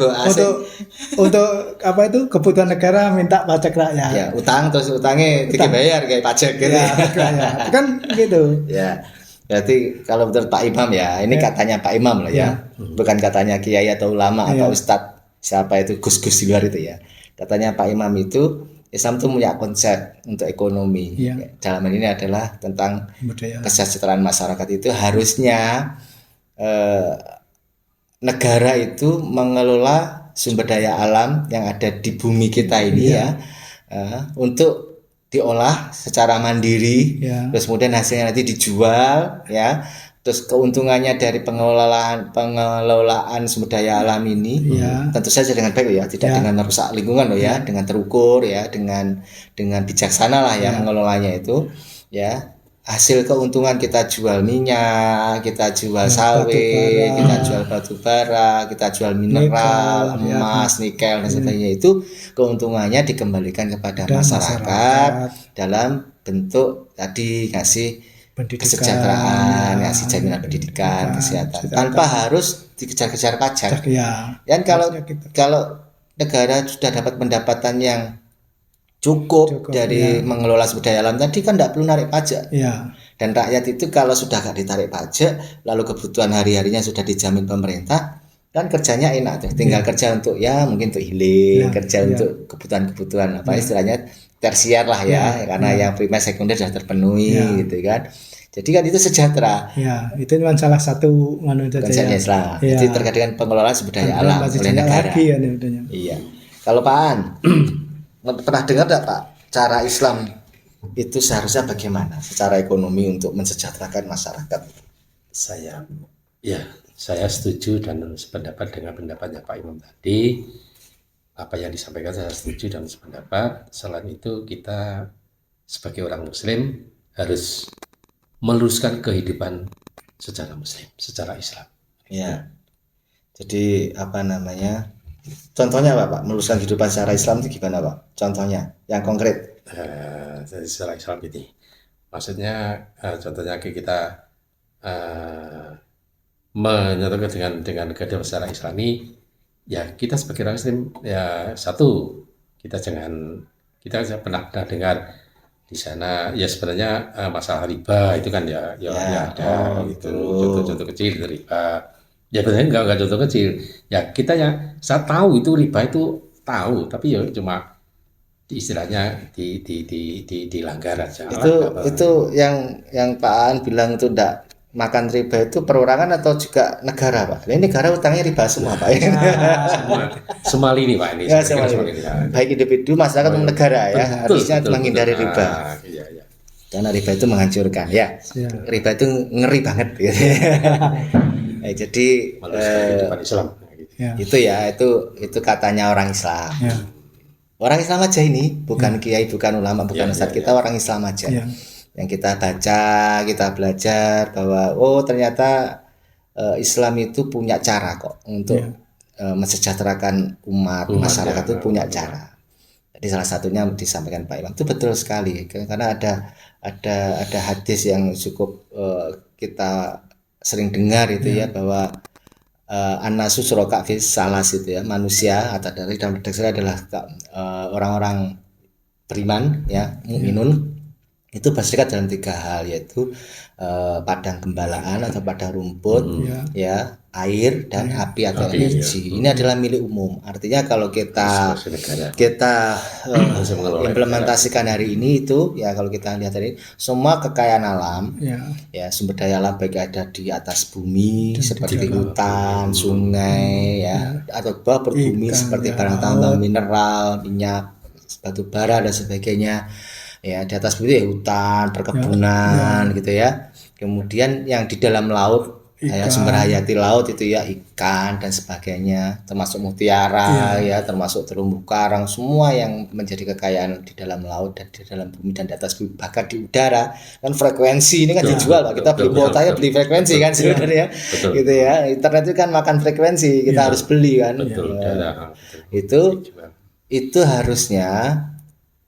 untuk apa itu kebutuhan negara minta pajak rakyat. Ya, utangnya dibayar kayak pajak gitu. Ya, kan gitu. Ya. Berarti kalau menurut Pak Imam ya, ini katanya Pak Imam lah ya. Bukan katanya kiai atau ulama atau ustadz siapa itu, gus-gus di luar itu ya. Katanya Pak Imam itu Islam itu punya konsep untuk ekonomi. Dalam hal ini adalah tentang kesejahteraan masyarakat. Itu harusnya negara itu mengelola sumber daya alam yang ada di bumi kita ini untuk diolah secara mandiri, terus kemudian hasilnya nanti dijual, ya. Terus keuntungannya dari pengelolaan sumber daya alam ini tentu saja dengan baik ya, tidak dengan merusak lingkungan loh ya, dengan terukur ya, dengan bijaksana lah ya mengelolanya itu ya. Hasil keuntungan kita jual minyak, kita jual sawit, kita jual batu bara, kita jual mineral, emas, nikel dan sebagainya, itu keuntungannya dikembalikan kepada masyarakat dalam bentuk tadi ngasih kesejahteraan, ngasih jaminan pendidikan, kesehatan, tanpa harus dikejar-kejar pajak. Dan kalau negara sudah dapat pendapatan yang cukup dari mengelola sumber daya alam tadi, kan tidak perlu narik pajak. Dan rakyat itu kalau sudah gak ditarik pajak, lalu kebutuhan hari-harinya sudah dijamin pemerintah, kan kerjanya enak tuh. Tinggal kerja untuk mungkin untuk healing, kerja untuk kebutuhan istilahnya tersier lah ya, karena yang primer sekunder sudah terpenuhi gitu kan. Jadi kan itu sejahtera. Itu cuma salah satu konsepnya Islam. Jadi terkait dengan pengelolaan sumber daya alam oleh negara. Iya. Kalau Pak An pernah dengar enggak Pak, cara Islam itu seharusnya bagaimana secara ekonomi untuk mensejahterakan masyarakat? Saya setuju dan sependapat dengan pendapatnya Pak Imam tadi. Apa yang disampaikan saya setuju dan sependapat. Selain itu kita sebagai orang Muslim harus meluruskan kehidupan secara Muslim, secara Islam. Ya. Jadi contohnya apa Pak? Meluruskan kehidupan secara Islam itu gimana Pak? Contohnya yang konkret. Secara Islam ini, maksudnya contohnya kita menyatakan dengan kehidupan secara Islami. Ya kita sebagai orang Muslim ya, satu, kita pernah dengar di sana ya sebenarnya masalah riba itu kan ya ada gitu, contoh kecil dari riba. Ya sebenarnya enggak contoh kecil. Ya saya tahu itu riba itu tahu, tapi ya cuma istilahnya dilanggar aja. Itu yang Pak An bilang itu enggak makan riba itu perorangan atau juga negara, Pak? Ini negara utangnya riba semua, Pak. Semua lini, Pak, ini. Ya, semua lini. Baik individu, masyarakat maupun negara ya. Harusnya menghindari riba. Iya. Karena riba itu menghancurkan ya. Riba itu ngeri banget gitu. Jadi Islam. Itu ya, itu katanya orang Islam. Orang Islam aja ini, bukan kiai, bukan ulama, bukan ustadz, kita orang Islam aja. Yang kita baca, kita belajar bahwa ternyata Islam itu punya cara kok untuk mensejahterakan umat masyarakat itu punya cara. Jadi salah satunya disampaikan Pak Imam itu betul sekali, karena ada hadis yang cukup kita sering dengar itu ya, bahwa an-nasu syuraka fi salas itu ya, manusia atau dari dalam teks adalah orang-orang beriman ya, mukminun itu berserikat dalam 3 hal, yaitu padang gembalaan atau padang rumput ya, air dan api atau energi. Ini adalah milik umum. Artinya kalau kita implementasikan hari ini itu ya, kalau kita lihat tadi semua kekayaan alam ya, sumber daya alam baik ada di atas bumi seperti hutan, sungai ya, atau bawah berbumi seperti barang tambang, mineral, minyak, batu bara dan sebagainya. Ya, di atas bumi ya hutan, perkebunan gitu ya. Kemudian yang di dalam laut ya, sumber hayati laut itu ya, ikan dan sebagainya, termasuk mutiara ya, termasuk terumbu karang, semua yang menjadi kekayaan di dalam laut dan di dalam bumi dan di atas bumi, bahkan di udara. Kan frekuensi ini kan dijual, Pak. Kita beli kuotanya, beli frekuensi kan sebenarnya. Gitu ya. Internet itu kan makan frekuensi, kita harus beli kan. Itu harusnya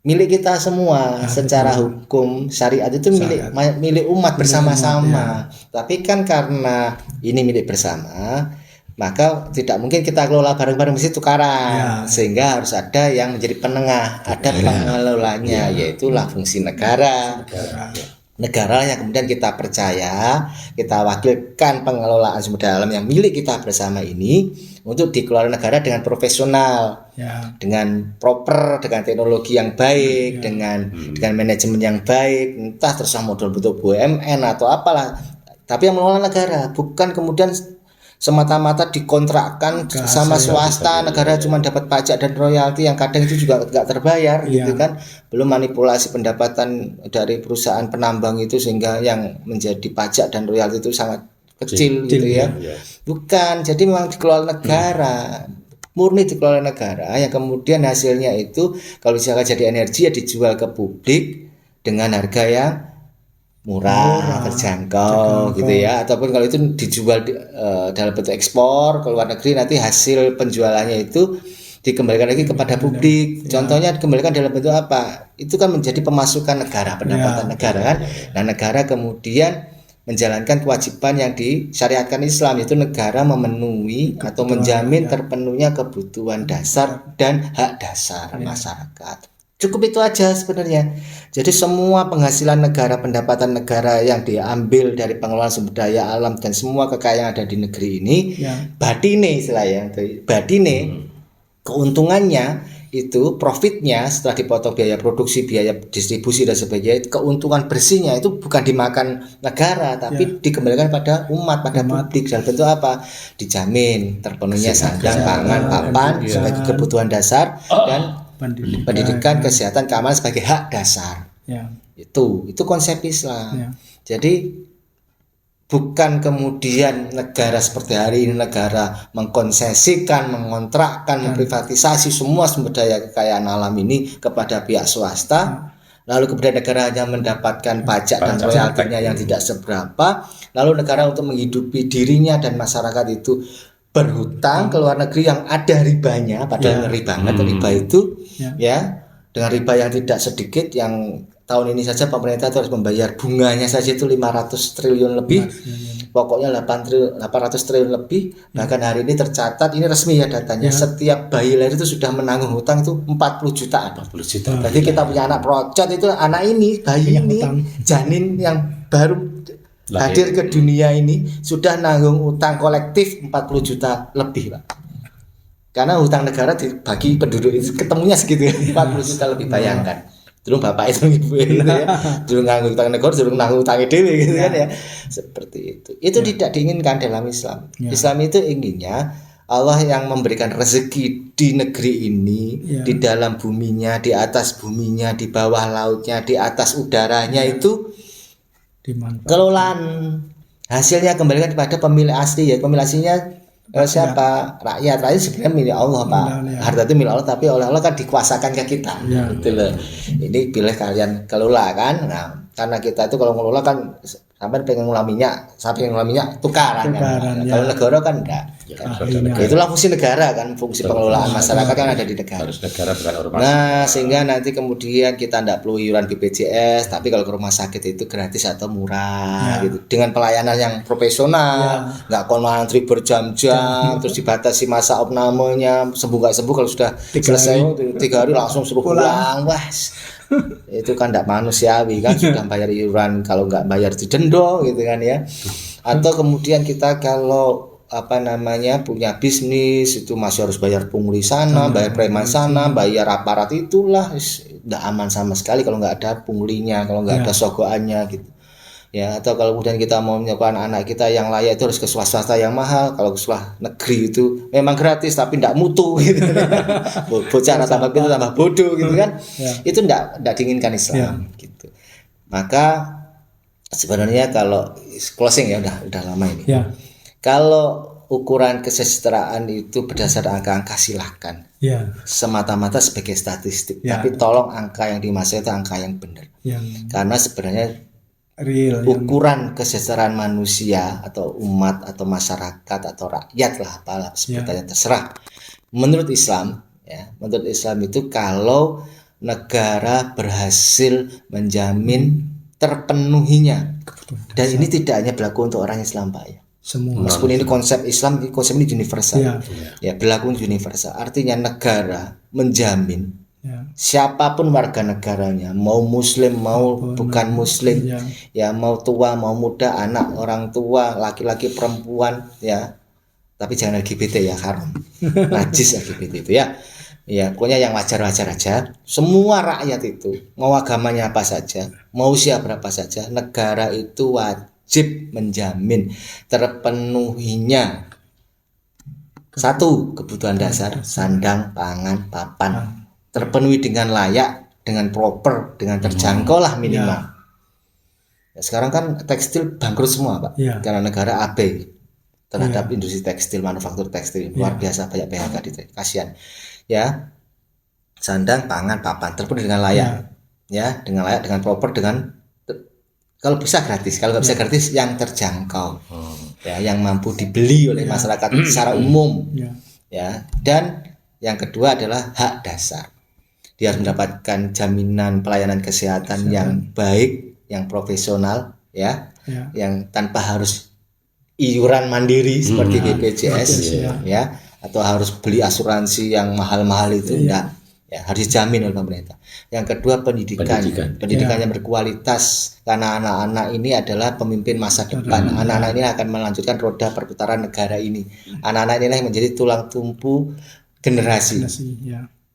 milik kita semua. Secara hukum syariat itu milik umat bersama-sama. Tapi kan karena ini milik bersama, maka tidak mungkin kita kelola bareng-bareng, mesti tukaran. Sehingga harus ada yang menjadi penengah, ada pengelolanya, yaitulah fungsi negara. Negara yang kemudian kita percaya, kita wakilkan pengelolaan sumber daya alam yang milik kita bersama ini untuk dikelola negara dengan profesional, dengan proper, dengan teknologi yang baik, dengan manajemen yang baik, entah terserah model bentuk BUMN atau apalah, tapi yang mengelola negara, bukan kemudian semata-mata dikontrakkan sama swasta. Negara cuma dapat pajak dan royalti yang kadang itu juga nggak terbayar gitu kan. Belum manipulasi pendapatan dari perusahaan penambang itu sehingga yang menjadi pajak dan royalti itu sangat kecil gitu ya. Bukan, jadi memang dikelola negara, murni dikelola negara, yang kemudian hasilnya itu kalau misalkan jadi energi ya dijual ke publik dengan harga yang murah, terjangkau gitu ya. Ataupun kalau itu dijual dalam bentuk ekspor ke luar negeri, nanti hasil penjualannya itu dikembalikan lagi kepada publik. Contohnya dikembalikan dalam bentuk apa? Itu kan menjadi pemasukan negara, pendapatan negara kan. Nah, negara kemudian menjalankan kewajiban yang disyariatkan Islam, yaitu negara memenuhi atau menjamin terpenuhnya kebutuhan dasar dan hak dasar masyarakat. Cukup itu aja sebenarnya. Jadi semua penghasilan negara, pendapatan negara yang diambil dari pengelolaan sumber daya alam dan semua kekayaan yang ada di negeri ini, badine istilahnya, badine keuntungannya itu, profitnya setelah dipotong biaya produksi, biaya distribusi dan sebagainya, keuntungan bersihnya itu bukan dimakan negara, tapi dikembalikan pada umat, pada publik dalam bentuk apa? Dijamin terpenuhnya sandang, pangan, papan sebagai kebutuhan dasar dan pendidikan, kesehatan, keamanan sebagai hak dasar. Itu konsep Islam. Jadi bukan kemudian negara seperti hari ini, negara mengkonsesikan, mengontrakkan, memprivatisasi semua sumber daya kekayaan alam ini kepada pihak swasta. Lalu kemudian negara hanya mendapatkan pajak dan royaltinya yang tidak seberapa. Lalu negara untuk menghidupi dirinya dan masyarakat itu berhutang ke luar negeri yang ada ribanya, padahal ngeri banget riba itu ya, dengan riba yang tidak sedikit, yang tahun ini saja pemerintah harus membayar bunganya saja itu 500 triliun lebih, pokoknya 800 triliun lebih. Bahkan hari ini tercatat, ini resmi ya datanya, setiap bayi lahir itu sudah menanggung hutang itu 40 jutaan. Jadi kita punya anak procot itu, anak ini, bayi ini, janin yang baru hadir ke dunia ini sudah nanggung utang kolektif 40 juta lebih, Pak. Karena hutang negara dibagi penduduk itu ketemunya segitu, 40 juta lebih, bayangkan. durung bapak itu ibu gitu ya. Durung nganggo utang negara, durung nanggung utang dhewe gitu kan ya. Seperti itu. Itu tidak diinginkan dalam Islam. Islam itu inginnya Allah yang memberikan rezeki di negeri ini, di dalam buminya, di atas buminya, di bawah lautnya, di atas udaranya itu kelolaan hasilnya kembalikan kepada pemilik asli ya. Pemilik aslinya siapa? Rakyat sebenarnya milik Allah Pak. Harta itu milik Allah tapi oleh Allah kan dikuasakan ke kita. Gitu loh. Ini pilih kalian kelola kan. Nah, karena kita itu kalau ngelola kan sampai pengen ngolah minyak, sampai pengen ngolah minyak tukaran kan. Kalau negara kan enggak. Itulah fungsi negara kan, fungsi pengelolaan masyarakat kan ada di negara. Harus negara bukan ormas. Nah, sehingga nanti kemudian kita enggak perlu iuran BPJS, tapi kalau ke rumah sakit itu gratis atau murah gitu. Dengan pelayanan yang profesional, enggak kon antri berjam-jam, terus dibatasi masa opnamenya, sembuh enggak sembuh kalau sudah selesai 3 hari langsung suruh pulang. Wah. Itu kan tidak manusiawi kan, sudah bayar iuran kalau nggak bayar didenda gitu kan ya. Atau kemudian kita kalau punya bisnis itu masih harus bayar pungli sana, bayar preman sana, bayar aparat, itulah tidak aman sama sekali kalau nggak ada punglinya, kalau nggak ada sogoannya gitu ya. Atau kalau kemudian kita mau menyekolahkan anak kita yang layak itu harus ke swasta yang mahal, kalau ke sekolah negeri itu memang gratis tapi tidak mutu gitu. Bocah tambah pintar tambah bodoh gitu kan. Itu tidak diinginkan Islam gitu. Maka sebenarnya kalau closing ya udah lama ini. Kalau ukuran kesejahteraan itu berdasarkan angka-angka silahkan. Semata-mata sebagai statistik, tapi tolong angka yang dimaksud itu angka yang benar. Karena sebenarnya real ukuran kesejahteraan manusia atau umat atau masyarakat atau rakyat lah apalah sebutannya terserah. Menurut Islam itu kalau negara berhasil menjamin terpenuhinya, dan ini tidak hanya berlaku untuk orang Islam Pak ya. Semua. Meskipun ini konsep Islam, konsep ini universal. Ya berlaku universal. Artinya negara menjamin siapapun warga negaranya, mau muslim mau bukan muslim, mau tua mau muda, anak orang tua, laki-laki perempuan ya, tapi jangan LGBT ya, haram, najis LGBT itu ya. Pokoknya yang wajar-wajar aja. Semua rakyat itu mau agamanya apa saja, mau usia berapa saja, negara itu wajib menjamin terpenuhinya satu kebutuhan dasar, sandang, pangan, papan, terpenuhi dengan layak, dengan proper, dengan terjangkau lah minimal. Sekarang kan tekstil bangkrut semua Pak, karena negara abai terhadap industri tekstil, manufaktur tekstil luar biasa banyak PHK di kasihan. Sandang, pangan, papan terpenuhi dengan layak, dengan layak, dengan proper, dengan kalau bisa gratis, kalau nggak bisa gratis yang terjangkau, yang mampu dibeli oleh masyarakat secara umum, dan yang kedua adalah hak dasar. Dia harus mendapatkan jaminan pelayanan kesehatan yang baik, yang profesional, yang tanpa harus iuran mandiri seperti BPJS, atau harus beli asuransi yang mahal-mahal itu, enggak, harus dijamin oleh pemerintah. Yang kedua pendidikan yang berkualitas, karena anak-anak ini adalah pemimpin masa depan. Anak-anak ini akan melanjutkan roda perputaran negara ini. Anak-anak ini yang menjadi tulang tumpu generasi.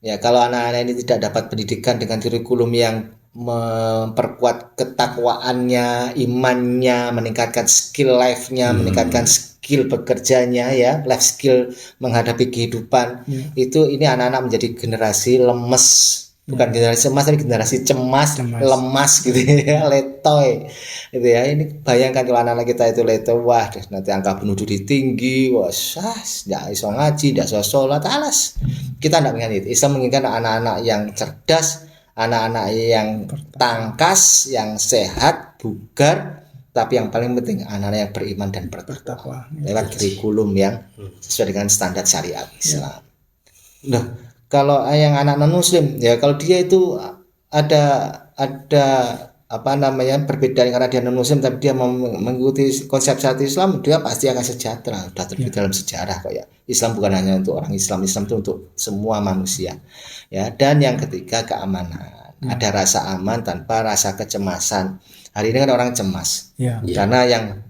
Kalau anak-anak ini tidak dapat pendidikan dengan kurikulum yang memperkuat ketakwaannya, imannya, meningkatkan skill life-nya, meningkatkan skill bekerjanya, life skill menghadapi kehidupan, itu ini anak-anak menjadi generasi lemes, bukan generasi emas tapi generasi cemas. Lemas gitu ya, letoy gitu ya. Ini bayangkan kalau anak-anak kita itu letoy, wah nanti angka bunuh diri tinggi, nggak iso ngaji, nggak iso sholat, alas. Kita tidak menginginkan itu. Islam menginginkan anak-anak yang cerdas, anak-anak yang tangkas, yang sehat, bugar, tapi yang paling penting anak-anak yang beriman dan bertakwa lewat kurikulum yang sesuai dengan standar syariat Islam. Kalau yang anak non muslim kalau dia itu ada perbedaan karena dia non muslim tapi dia mau mengikuti konsep syariat Islam, dia pasti akan sejahtera. Sudah terbit dalam sejarah kok ya. Islam bukan hanya untuk orang Islam itu untuk semua manusia. Dan yang ketiga keamanan. Ada rasa aman tanpa rasa kecemasan. Hari ini kan orang cemas. Karena yang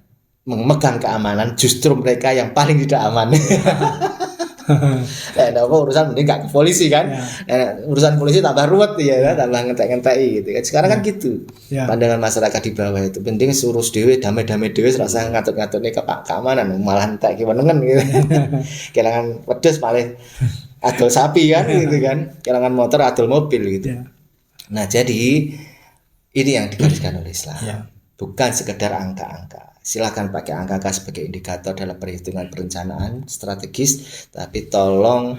memegang keamanan justru mereka yang paling tidak aman. Urusan mending gak ke polisi kan. Urusan polisi tambah ruwet ya, tambah ngentek-ngenteki gitu kan. Sekarang kan gitu. Pandangan masyarakat di bawah itu penting urus dhewe, damai-damai dhewe, rasa ngatur-ngaturne keamanan, malah entek ki menengen gitu. Kelangan wedhus paling adol sapi kan gitu kan. Kelangan motor adol mobil gitu. Nah, jadi ini yang digariskan oleh Islam. Bukan sekedar angka-angka. Silakan pakai angka-angka sebagai indikator dalam perhitungan perencanaan strategis, tapi tolong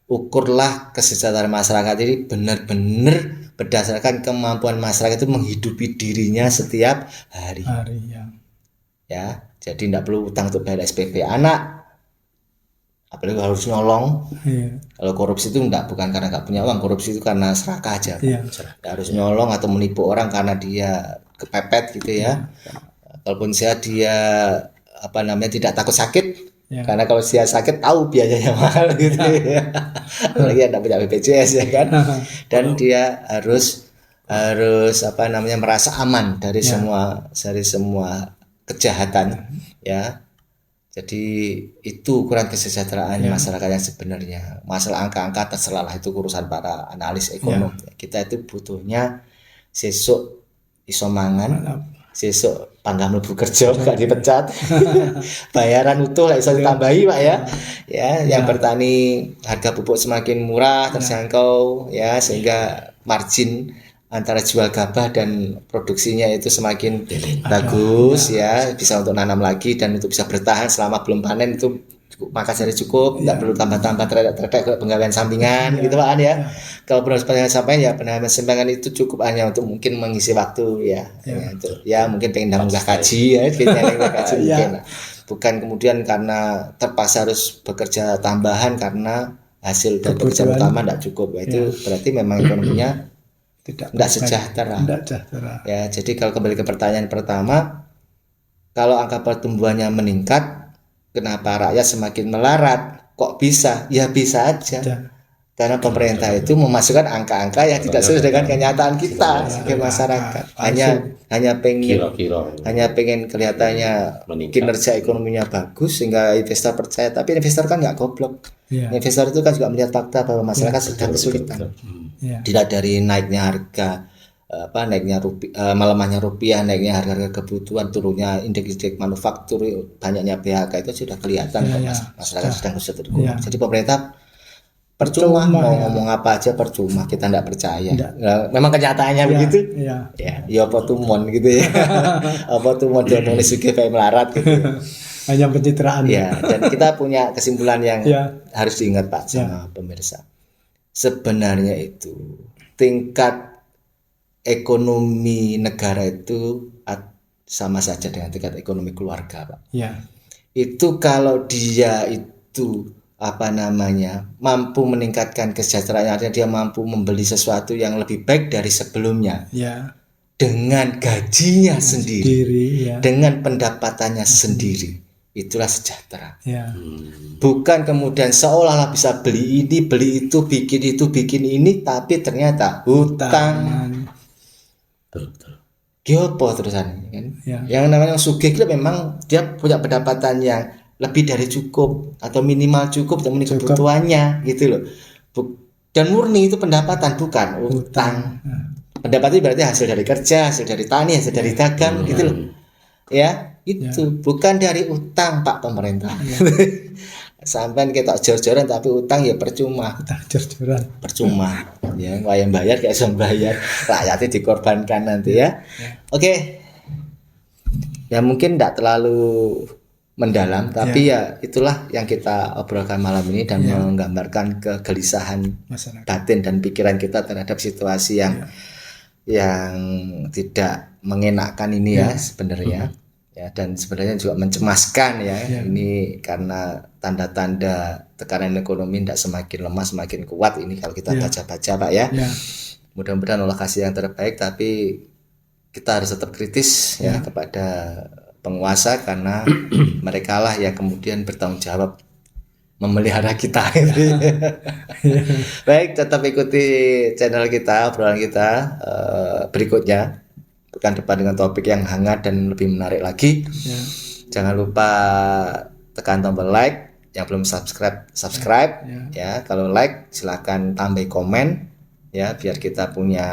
ukurlah kesejahteraan masyarakat ini benar-benar berdasarkan kemampuan masyarakat itu menghidupi dirinya setiap hari. Ya, jadi tidak perlu utang untuk bayar SPP anak, apalagi harus nyolong. Kalau korupsi itu bukan karena nggak punya uang, korupsi itu karena serakah aja. Harus nyolong atau menipu orang karena dia kepepet gitu ya. Kalaupun dia tidak takut sakit, karena kalau dia sakit tahu biayanya mahal gitu ya. Apalagi tidak punya BPJS ya kan. Dan dia harus merasa aman dari semua kejahatan ya. Jadi itu ukuran kesejahteraan masyarakat yang sebenarnya. Masalah angka-angka terserahlah, itu urusan para analis ekonom. Kita itu butuhnya sesuk iso mangan, sesuk panggah mlebu kerja gak dipecat. Bayaran utuh lah iso ditambahi Pak ya. Yang bertani harga pupuk semakin murah, terjangkau ya, sehingga margin antara jual gabah dan produksinya itu semakin bagus ya, bisa untuk nanam lagi dan itu bisa bertahan selama belum panen, itu maka jadi cukup, tidak perlu tambah-tambah terkait penggawaian sampingan gitu Pak ya. Kalau penggawaian sampingan ya penggawaian sampingan itu cukup hanya untuk mungkin mengisi waktu ya, mungkin pengen nambah kaji ya, mungkin bukan kemudian karena terpaksa harus bekerja tambahan karena hasil dari pekerjaan utama tidak cukup. Itu berarti memang ekonominya tidak sejahtera. Ya, jadi kalau kembali ke pertanyaan pertama, kalau angka pertumbuhannya meningkat, kenapa rakyat semakin melarat? Kok bisa? Ya bisa aja. Karena pemerintah itu memasukkan angka-angka yang tidak sesuai dengan kenyataan kita sebagai masyarakat. Hanya pengen kelihatannya kinerja ekonominya bagus sehingga investor percaya, tapi investor kan nggak goblok. Investor itu kan juga melihat fakta bahwa masyarakat sedang kesulitan. Tidak dari naiknya harga melemahnya rupiah, naiknya harga kebutuhan, turunnya indeks manufaktur, banyaknya PHK itu sudah kelihatan masyarakat sedang kesulitan. Jadi pemerintah percuma mau ngomong apa aja, percuma, kita tidak percaya. Memang kenyataannya begitu. Ya apa tumon gitu ya. Apa tumon dia mau sugih kayak melarat gitu. Hanya pencitraan. Ya, dan kita punya kesimpulan yang harus diingat Pak sama pemirsa. Sebenarnya itu tingkat ekonomi negara itu sama saja dengan tingkat ekonomi keluarga Pak. Itu kalau dia itu mampu meningkatkan kesejahteraan, artinya dia mampu membeli sesuatu yang lebih baik dari sebelumnya dengan gajinya sendiri, dengan pendapatannya sendiri, itulah sejahtera. Bukan kemudian seolah-olah bisa beli ini, beli itu, bikin ini, tapi ternyata hutang. Giopo terusan kan? Yang namanya sugih itu memang dia punya pendapatan yang lebih dari cukup atau minimal cukup untuk memenuhi kebutuhannya gitu loh. Dan murni itu pendapatan, bukan utang. Pendapatan itu berarti hasil dari kerja, hasil dari tani, hasil dari dagang gitu loh. Ya, itu bukan dari utang Pak pemerintah. Sampai kita jor-joran tapi utang ya percuma. Percuma. Ya, yang bayar kayak sang bayar, rakyatnya dikorbankan nanti ya. Oke. Ya mungkin tidak terlalu mendalam, tapi ya itulah yang kita obrolkan malam ini dan menggambarkan kegelisahan batin dan pikiran kita terhadap situasi yang tidak mengenakan ini ya sebenarnya. Ya, dan sebenarnya juga mencemaskan ya. Ini karena tanda-tanda tekanan ekonomi tidak semakin lemah semakin kuat ini kalau kita baca-baca Pak ya. Mudah-mudahan Allah kasih yang terbaik, tapi kita harus tetap kritis ya kepada penguasa karena mereka lah yang kemudian bertanggung jawab memelihara kita. Baik, tetap ikuti channel kita, obrolan kita berikutnya. Pekan depan dengan topik yang hangat dan lebih menarik lagi. Jangan lupa tekan tombol like Yang belum subscribe ya. Kalau like silakan tambah komen ya, biar kita punya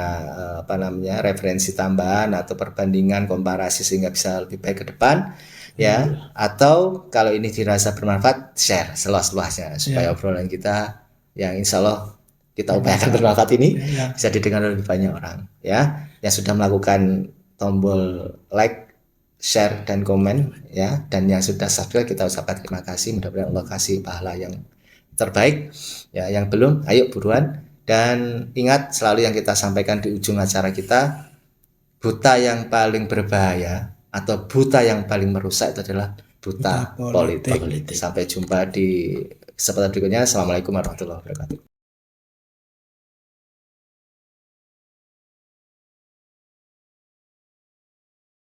referensi tambahan atau perbandingan komparasi sehingga bisa lebih baik ke depan ya. Atau kalau ini dirasa bermanfaat, share seluas-luasnya supaya obrolan kita yang insya Allah kita upayakan bermanfaat ini bisa didengar oleh lebih banyak orang ya. Yang sudah melakukan tombol like, share dan komen ya, dan yang sudah subscribe kita ucapkan terima kasih. Mudah-mudahan Allah kasih pahala yang terbaik ya. Yang belum, ayo buruan. Dan ingat selalu yang kita sampaikan di ujung acara kita, buta yang paling berbahaya atau buta yang paling merusak itu adalah buta politik. Sampai jumpa di kesempatan berikutnya. Assalamualaikum warahmatullahi wabarakatuh.